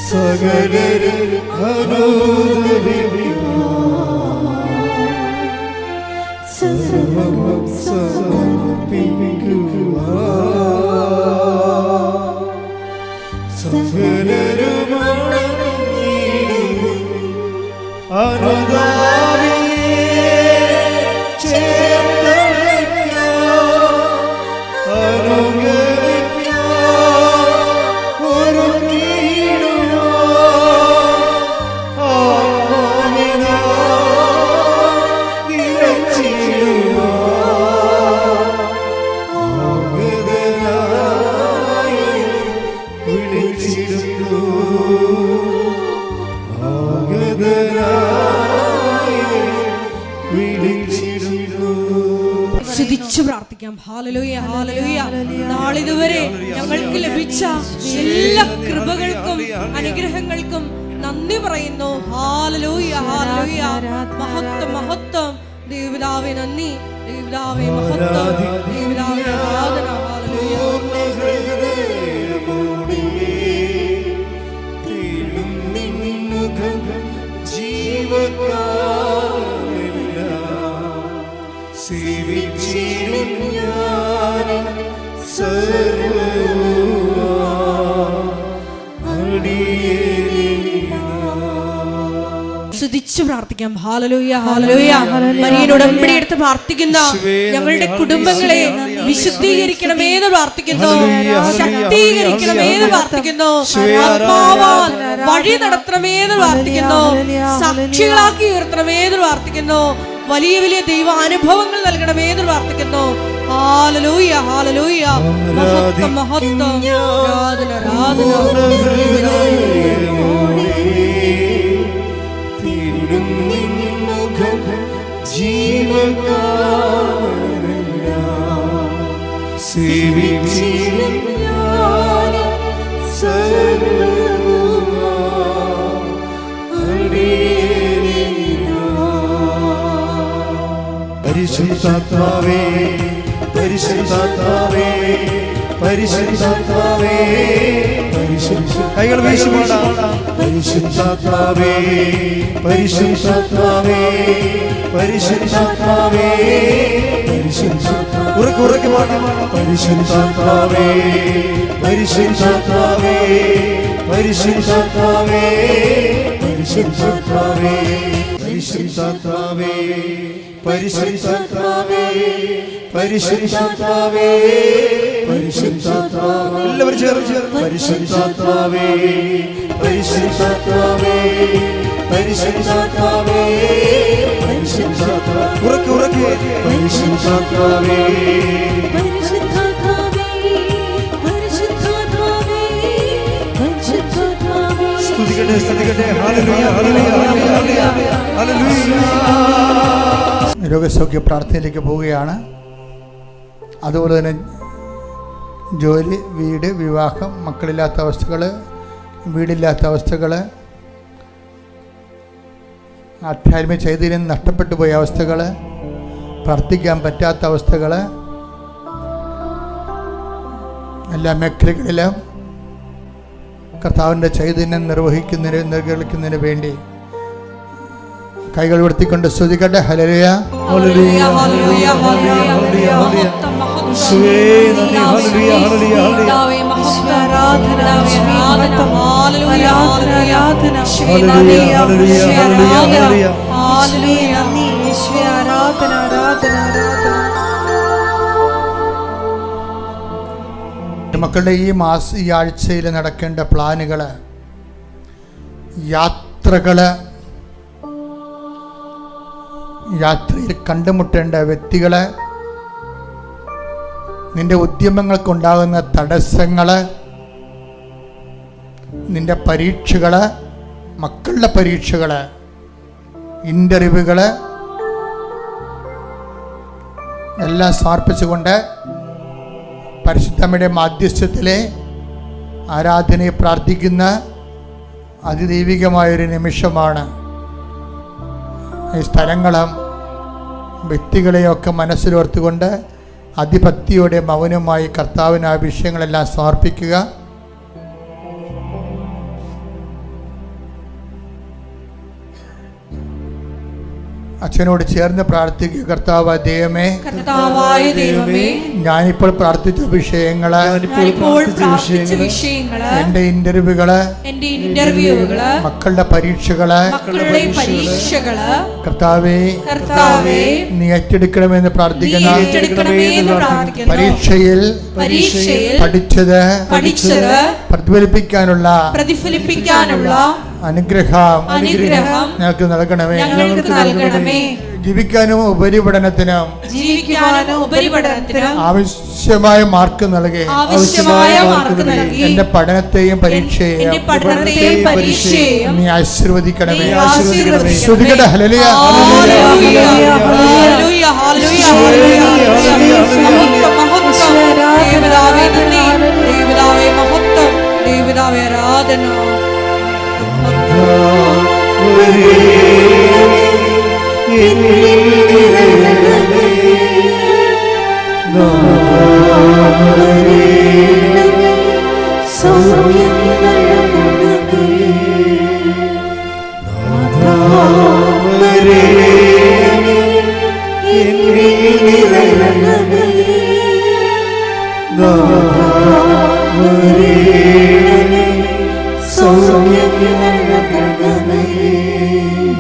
സകലരും സ്തുതിച്ചു പ്രാർത്ഥിക്കാം. Hallelujah, hallelujah. നാളിതുവരെ ഞങ്ങൾക്ക് ലഭിച്ച എല്ലാ കൃപകൾക്കും അനുഗ്രഹങ്ങൾക്കും നന്ദി പറയുന്നു. Hallelujah, hallelujah. മഹത്വം, മഹത്വം. ദൈവപിതാവേ നന്ദി, ദൈവപിതാവേ മഹത്വം, ദൈവപിതാവേ ആരാധന. ഹല്ലേലൂയ. സ്തുതിച്ചു പ്രാർത്ഥിക്കാം. Hallelujah, hallelujah. മരിയനോട് ഉടമ്പടി എടുത്ത് പ്രാർത്ഥിക്കുന്ന ഞങ്ങളുടെ കുടുംബങ്ങളെ വിശുദ്ധീകരിക്കണമേ എന്ന് പ്രാർത്ഥിക്കുന്നു, ശക്തീകരിക്കണമേ എന്ന് പ്രാർത്ഥിക്കുന്നു, ആത്മാവാൽ വഴി നടത്തണമേ എന്ന് പ്രാർത്ഥിക്കുന്നു, സാക്ഷികളാക്കി ഉയർത്തണമേ എന്ന് പ്രാർത്ഥിക്കുന്നു, വലിയ വലിയ ദൈവാനുഭവങ്ങൾ നൽകണമേ എന്ന് പ്രാർത്ഥിക്കുന്നു. Hallelujah, hallelujah. മഹത്വം, മഹത്വം. ആരാധന, ആരാധന. പരിശുദ്ധാത്മാവേ, പരിശുദ്ധാത്മാവേ, പരിശുദ്ധാത്മാവേ, കൈകൾ വീശി പാടാം. പരിശുദ്ധാത്മാവേ, പരിശുദ്ധാത്മാവേ, പരിശുദ്ധാത്മാവേ, ഉറക്കെ ഉറക്കെ പാടാം. പരിശുദ്ധാത്മാവേ, പരിശുദ്ധാത്മാവേ, പരിശുദ്ധാത്മാവേ, പരിശുദ്ധാത്മാവേ, പരിശുദ്ധാത്മാവേ, പരിശുദ്ധാത്മാവേ, പരിശുദ്ധാത്മാവേ, പരിശുദ്ധാത്മാവേ. എല്ലാവരും ചേർന്ന് പരിശുദ്ധാത്മാവേ, പരിശുദ്ധാത്മാവേ, പരിശുദ്ധാത്മാവേ, പരിശുദ്ധാത്മാവേ. ഉറക്കെ ഉറക്കെ പരിശുദ്ധാത്മാവേ, സ്തുതിക്കട്ടെ, സ്തുതിക്കട്ടെ. ഹല്ലേലൂയ, ഹല്ലേലൂയ, ഹല്ലേലൂയ, ഹല്ലേലൂയ. രോഗസൗഖ്യ പ്രാർത്ഥനയിലേക്ക് പോവുകയാണ്. അതുപോലെ തന്നെ ജോലി, വീട്, വിവാഹം, മക്കളില്ലാത്ത അവസ്ഥകൾ, വീടില്ലാത്ത അവസ്ഥകൾ, ആധ്യാത്മിക ചൈതന്യം നഷ്ടപ്പെട്ടു പോയ അവസ്ഥകൾ, പ്രാർത്ഥിക്കാൻ പറ്റാത്ത അവസ്ഥകൾ, എല്ലാ മേഖലകളിലും കർത്താവിൻ്റെ ചൈതന്യം നിർവഹിക്കുന്നതിന് വേണ്ടി കൈകൾ ഉയർത്തിക്കൊണ്ട് സ്തുതിക്കട്ടെ. ഹല്ലേലൂയ, ഹല്ലേലൂയ, ഹല്ലേലൂയ, ഹല്ലേലൂയ, ഹല്ലേലൂയ. യേശുവേ നന്ദി. ഹല്ലേലൂയ, ഹല്ലേലൂയ, ഹല്ലേലൂയ. ആരാധന, ആരാധന. ഹല്ലേലൂയ, ഹല്ലേലൂയ. ഹല്ലേലൂയ, ഹല്ലേലൂയ, ഹല്ലേലൂയ. ഹല്ലേലൂയ, നന്ദി യേശുവേ. ആരാധന, ആരാധന, ആരാധന. മക്കളുടെ ഈ ആഴ്ചയിൽ നടക്കേണ്ട പ്ലാനുകൾ, യാത്രകൾ, യാത്രയിൽ കണ്ടുമുട്ടേണ്ട വ്യക്തികൾ, നിന്റെ ഉദ്യമങ്ങൾക്കുണ്ടാകുന്ന തടസ്സങ്ങൾ, നിന്റെ പരീക്ഷകൾ, മക്കളുടെ പരീക്ഷകൾ, ഇൻ്റർവ്യൂകൾ എല്ലാം സമർപ്പിച്ചുകൊണ്ട് പരിശുദ്ധമ്മയുടെ മാധ്യസ്ഥത്തിലെ ആരാധനയെ പ്രാർത്ഥിക്കുന്ന അതിദൈവികമായൊരു നിമിഷമാണ്. ഈ സ്ഥലങ്ങളും വ്യക്തികളെയൊക്കെ മനസ്സിലോർത്തുകൊണ്ട് അതിഭക്തിയോടെ മൗനമായി കർത്താവിന് ആ വിഷയങ്ങളെല്ലാം സമർപ്പിക്കുക. അച്ഛനോട് ചേർന്ന് പ്രാർത്ഥിക്കുക. കർത്താവായ ദൈവമേ, ഞാനിപ്പോൾ പ്രാർത്ഥിച്ച വിഷയങ്ങള്, എന്റെ ഇന്റർവ്യൂകള്, മക്കളുടെ പരീക്ഷകള്, കർത്താവേ നീ ഏറ്റെടുക്കണമെന്ന് പ്രാർത്ഥിക്കുന്ന പരീക്ഷയിൽ പഠിച്ചത് പ്രതിഫലിപ്പിക്കാനുള്ള അനുഗ്രഹം ഞങ്ങൾക്ക് നൽകണമേ. ജീവിക്കാനും ഉപരിപഠനത്തിനും ആവശ്യമായ മാർക്ക് നൽകി എന്റെ പഠനത്തെയും പരീക്ഷയെയും നീ ആശീർവദിക്കണമേ. ശ്രുതികട ഹല്ലേലൂയ, ഹല്ലേലൂയ, ഹല്ലേലൂയ, ഹല്ലേലൂയ. ആരാധന.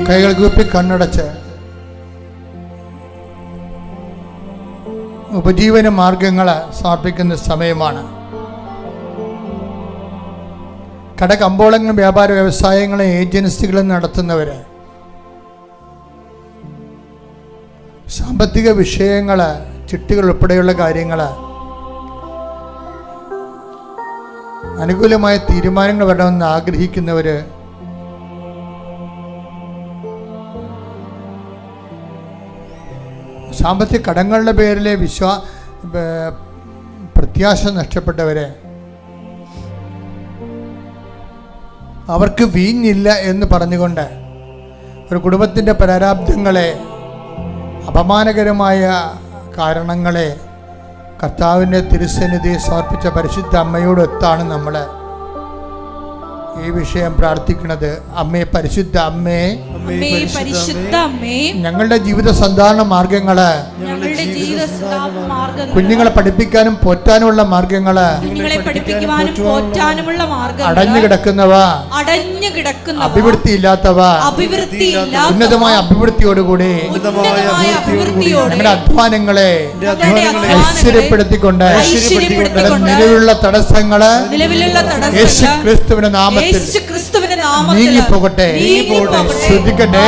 കൈകൾ കൂപ്പി കണ്ണടച്ച് ഉപജീവന മാർഗങ്ങൾ സമർപ്പിക്കുന്ന സമയമാണ്. കടകമ്പോളങ്ങളും വ്യാപാര വ്യവസായങ്ങളും ഏജൻസികളും നടത്തുന്നവര്, സാമ്പത്തിക വിഷയങ്ങൾ, ചിട്ടുകൾ ഉൾപ്പെടെയുള്ള കാര്യങ്ങൾ, അനുകൂലമായ തീരുമാനങ്ങൾ വരണമെന്ന് ആഗ്രഹിക്കുന്നവര്, സാമ്പത്തിക കടങ്ങളുടെ പേരിലെ പ്രത്യാശ നഷ്ടപ്പെട്ടവരെ, അവർക്ക് വീഞ്ഞില്ല എന്ന് പറഞ്ഞുകൊണ്ട് ഒരു കുടുംബത്തിൻ്റെ പ്രാരാബ്ധങ്ങളെ, അപമാനകരമായ കാരണങ്ങളെ കർത്താവിൻ്റെ തിരുസന്നിധിയെ സമർപ്പിച്ച പരിശുദ്ധ അമ്മയോടൊത്താണ് നമ്മൾ ഈ വിഷയം പ്രാർത്ഥിക്കുന്നത്. അമ്മേ, പരിശുദ്ധ അമ്മേ, ഞങ്ങളുടെ ജീവിത സാധാരണ മാർഗങ്ങള്, കുഞ്ഞുങ്ങളെ പഠിപ്പിക്കാനും പോറ്റാനുമുള്ള മാർഗങ്ങള്, അടഞ്ഞു കിടക്കുന്നവ, അഭിവൃദ്ധി ഇല്ലാത്തവ, ഉന്നതമായ അഭിവൃദ്ധിയോടുകൂടി ഞങ്ങളുടെ അധ്വാനങ്ങളെ ഐശ്വര്യപ്പെടുത്തിക്കൊണ്ട് നിലവിലുള്ള തടസ്സങ്ങള് യേശു ക്രിസ്തുവിന്റെ നാമത്തിൽ നീങ്ങിപ്പോകട്ടെ. ശ്രദ്ധിക്കട്ടെ.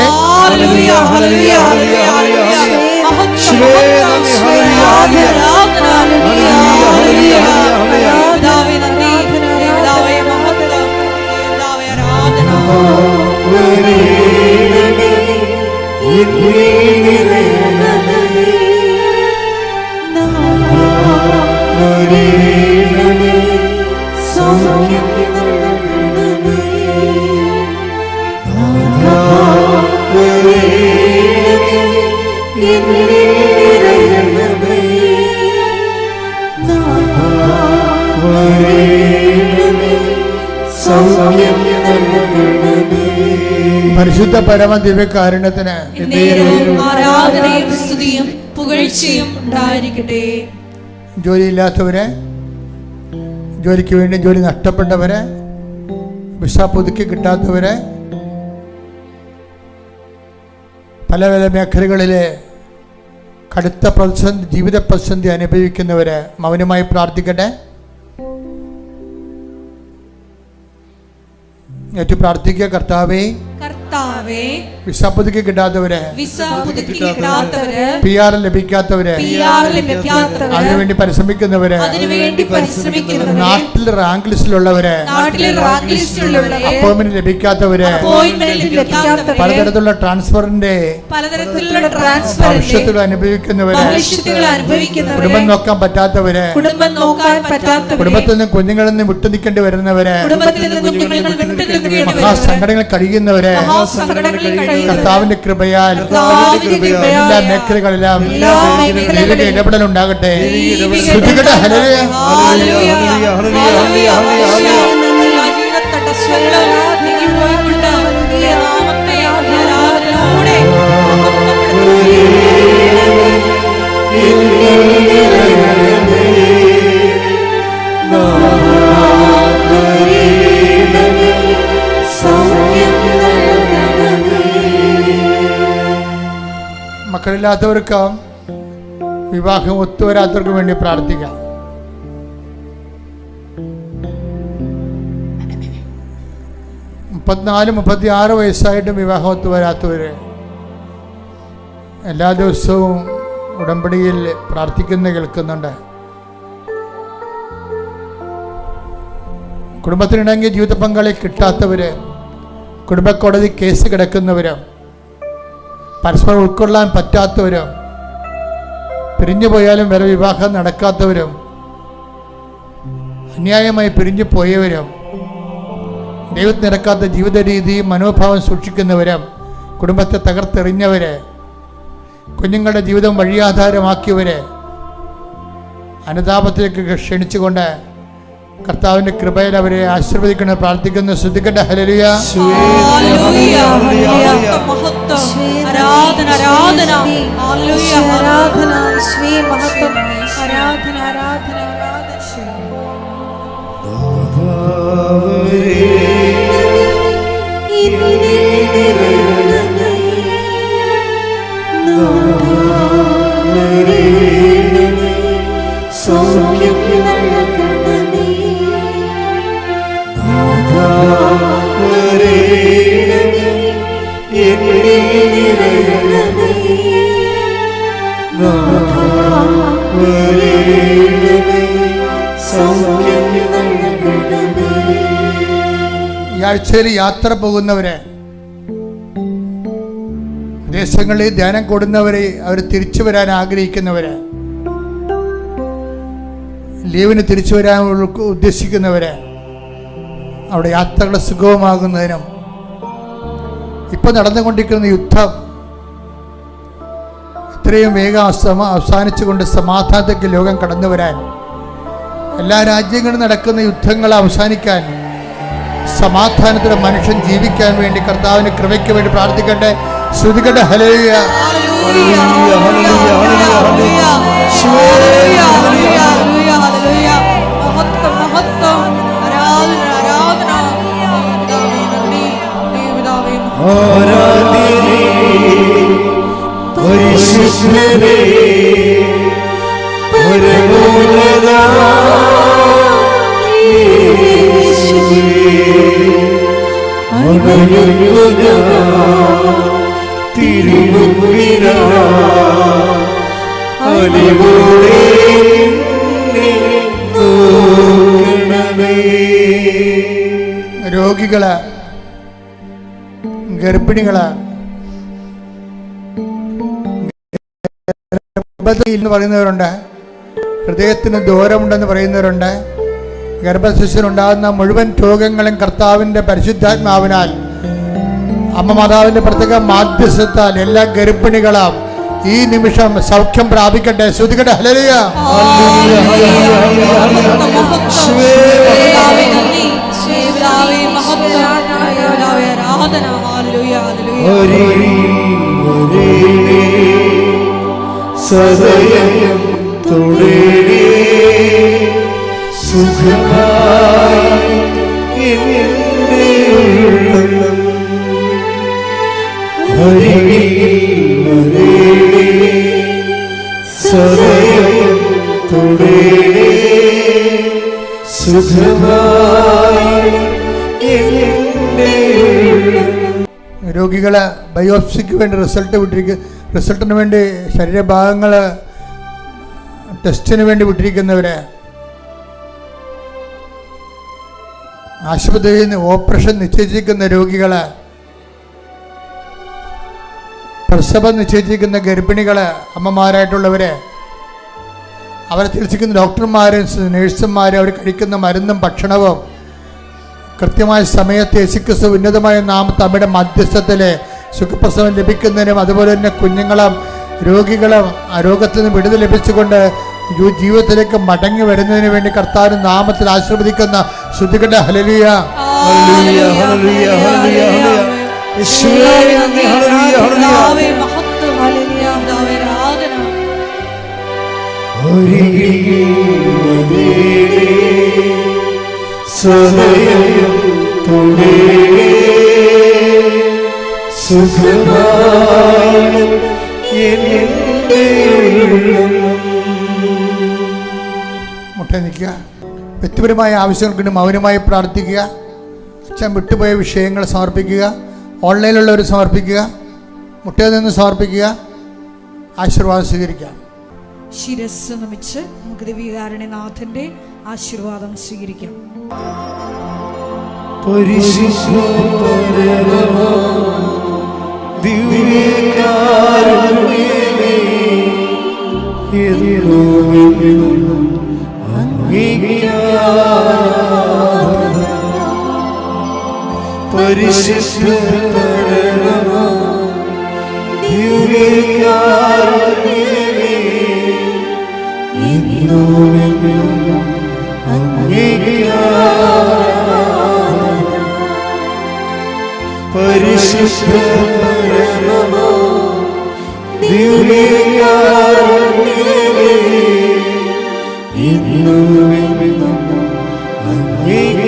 പരിശുദ്ധ പരമ ദിവ്യകാരുണ്യത്തിന് ആരാധനയും സ്തുതിയും പുകഴ്ചയും ഉണ്ടായിരിക്കട്ടെ. ജോലിയില്ലാത്തവരെ, ജോലിക്ക് വേണ്ടി ജോലി നഷ്ടപ്പെട്ടവരെ, വിസ പുതുക്കി കിട്ടാത്തവരെ, പല പല മേഖലകളിലെ കടുത്ത പ്രതിസന്ധി, ജീവിത പ്രതിസന്ധി അനുഭവിക്കുന്നവരെ മൗനമായി പ്രാർത്ഥിക്കട്ടെ. ഏറ്റു പ്രാർത്ഥിക്കുക. കർത്താവേ, വിസ പുതുക്കി കിട്ടാത്തവരെ, PR ലഭിക്കാത്തവരെ, അതിനുവേണ്ടി പരിശ്രമിക്കുന്നവരെ, നാട്ടിൽ റാങ്ക് ലിസ്റ്റിലുള്ളവരെ, അപ്പോയിന്റ്മെന്റ് ലഭിക്കാത്തവരെ, പലതരത്തിലുള്ള ട്രാൻസ്ഫറിന്റെ ഭവിഷ്യത്തുകൾ അനുഭവിക്കുന്നവരെ, കുടുംബം നോക്കാൻ പറ്റാത്തവരെ, കുടുംബത്തിൽ നിന്ന് കുഞ്ഞുങ്ങളിൽ നിന്ന് വിട്ടു നിൽക്കേണ്ടി വരുന്നവരെ, മഹാസങ്കടങ്ങൾ കഴിയുന്നവരെ കർത്താവിന്റെ കൃപയാൽ എല്ലാ മേഖലകളിലും ഇടപെടൽ ഉണ്ടാകട്ടെ. മക്കളില്ലാത്തവർക്കും വിവാഹം ഒത്തുവരാത്തവർക്കും വേണ്ടി പ്രാർത്ഥിക്കാം. മുപ്പത്തിനാല് 36 വയസ്സായിട്ടും വിവാഹം ഒത്തുവരാത്തവര് എല്ലാ ദിവസവും ഉടമ്പടിയിൽ പ്രാർത്ഥിക്കുന്ന കേൾക്കുന്നുണ്ട്. കുടുംബത്തിനിണങ്ങിയ ജീവിത പങ്കാളി കിട്ടാത്തവര്, കുടുംബക്കോടതി കേസ് കിടക്കുന്നവരും, പരസ്പരം ഉൾക്കൊള്ളാൻ പറ്റാത്തവരും, പിരിഞ്ഞു പോയാലും വരെ വിവാഹം നടക്കാത്തവരും, അന്യായമായി പിരിഞ്ഞു പോയവരും, ദൈവത്തിന് നിരക്കാത്ത ജീവിത രീതിയും മനോഭാവം സൂക്ഷിക്കുന്നവര്, കുടുംബത്തെ തകർത്തെറിഞ്ഞവര്, കുഞ്ഞുങ്ങളുടെ ജീവിതം വഴിയാധാരമാക്കിയവര്, അനുതാപത്തിലേക്ക് ക്ഷണിച്ചുകൊണ്ട് കർത്താവിന്റെ കൃപയിൽ അവരെ ആശീർവദിക്കണം പ്രാർത്ഥിക്കുന്നു. ശ്രദ്ധിക്കട്ടെ. ഹല്ലേലൂയ. ഈ ആഴ്ചയിൽ യാത്ര പോകുന്നവരെ, ദേശങ്ങളിൽ ധ്യാനം കൂടുന്നവരെ, അവർ തിരിച്ചു വരാൻ ആഗ്രഹിക്കുന്നവര്, ലീവിന് തിരിച്ചു വരാൻ ഉദ്ദേശിക്കുന്നവര്, അവിടെ യാത്രകൾ സുഗമമാകുന്നതിനും ഇപ്പൊ നടന്നുകൊണ്ടിരിക്കുന്ന യുദ്ധം എത്രയും വേഗം അവസാനിച്ചുകൊണ്ട് സമാധാനത്തേക്ക് ലോകം കടന്നു വരാൻ, എല്ലാ രാജ്യങ്ങളിലും നടക്കുന്ന യുദ്ധങ്ങൾ അവസാനിക്കാൻ, സമാധാനത്തോടെ മനുഷ്യൻ ജീവിക്കാൻ വേണ്ടി കർത്താവിന് കൃപയ്ക്ക് വേണ്ടി പ്രാർത്ഥിക്കട്ടെ. ശ്രുതിക്കട്ടെ. ഹല്ലേലൂയ. രോഗികള്, ഗർഭിണികള്, എന്ന് പറയുന്നവരുണ്ട്, ഹൃദയത്തിന് ദൂരമുണ്ടെന്ന് പറയുന്നവരുണ്ട്. ഗർഭശിശുവിനുണ്ടാകുന്ന മുഴുവൻ രോഗങ്ങളും കർത്താവിന്റെ പരിശുദ്ധാത്മാവിനാൽ, അമ്മ മാതാവിന്റെ പ്രത്യേക മാധ്യസ്ഥത്താൽ എല്ലാ ഗർഭിണികളും ഈ നിമിഷം സൗഖ്യം പ്രാപിക്കട്ടെ. ശ്രുതിക്കട്ടെ. ഹല്ലേലൂയ. സദയം തുടരേ സുഖമായി എൻ്റെ ഉള്ളം സദയം തുടരേ സുഖമായി എൻ്റെ ഉള്ളം. രോഗികള് ബയോപ്സിക്ക് വേണ്ടി റിസൾട്ടിന് വേണ്ടി ശരീരഭാഗങ്ങൾ ടെസ്റ്റിന് വേണ്ടി വിട്ടിരിക്കുന്നവര്, ആശുപത്രിയിൽ നിന്ന് ഓപ്പറേഷൻ നിശ്ചയിച്ചിരിക്കുന്ന രോഗികള്, പ്രസവം നിശ്ചയിച്ചിരിക്കുന്ന ഗർഭിണികള്, അമ്മമാരായിട്ടുള്ളവര്, അവരെ ചികിത്സിക്കുന്ന ഡോക്ടർമാരും നഴ്സുമാരും, അവർ കഴിക്കുന്ന മരുന്നും ഭക്ഷണവും കൃത്യമായ സമയത്ത് യേശുക്രിസ്തു ഉന്നതമായ നാമത്തിൽ അമ്മയുടെ മധ്യസ്ഥത്തില് സുഖപ്രസവം ലഭിക്കുന്നതിനും, അതുപോലെ തന്നെ കുഞ്ഞുങ്ങളും രോഗികളും ആ രോഗത്തിൽ നിന്ന് വിടുതൽ ലഭിച്ചുകൊണ്ട് ജീവിതത്തിലേക്ക് മടങ്ങി വരുന്നതിന് വേണ്ടി കർത്താവിന്റെ നാമത്തിൽ ആശീർവദിക്കുന്ന ശ്രുതികട്ടെ. ഹല്ലേലൂയ. സദയം തുടരേ സുഖമായി എൻ്റെ ഉള്ളം. മുട്ട നിൽക്കുക. വ്യക്തിപരമായ ആവശ്യങ്ങൾക്ക് മൗനമായി പ്രാർത്ഥിക്കുക. അച്ഛൻ വിട്ടുപോയ വിഷയങ്ങൾ സമർപ്പിക്കുക. ഓൺലൈനിലുള്ളവർ സമർപ്പിക്കുക. മുട്ടയിൽ നിന്ന് സമർപ്പിക്കുക. ആശീർവാദം സ്വീകരിക്കാം. ശിരസ് നമിച്ച് നമുക്ക് ദിവ്യകാരുണ്യനാഥന്റെ ആശീർവാദം സ്വീകരിക്കാം. പരിശുദ്ധ പരമമാ ദിവ്യകാരുണ്യമേ, എന്നുമെന്നും അങ്ങേക്ക് ആരാധന. പരിശുദ്ധ പരമമാ ദിവ്യകാരുണ്യമേ, എന്നുമെന്നും അങ്ങേക്ക്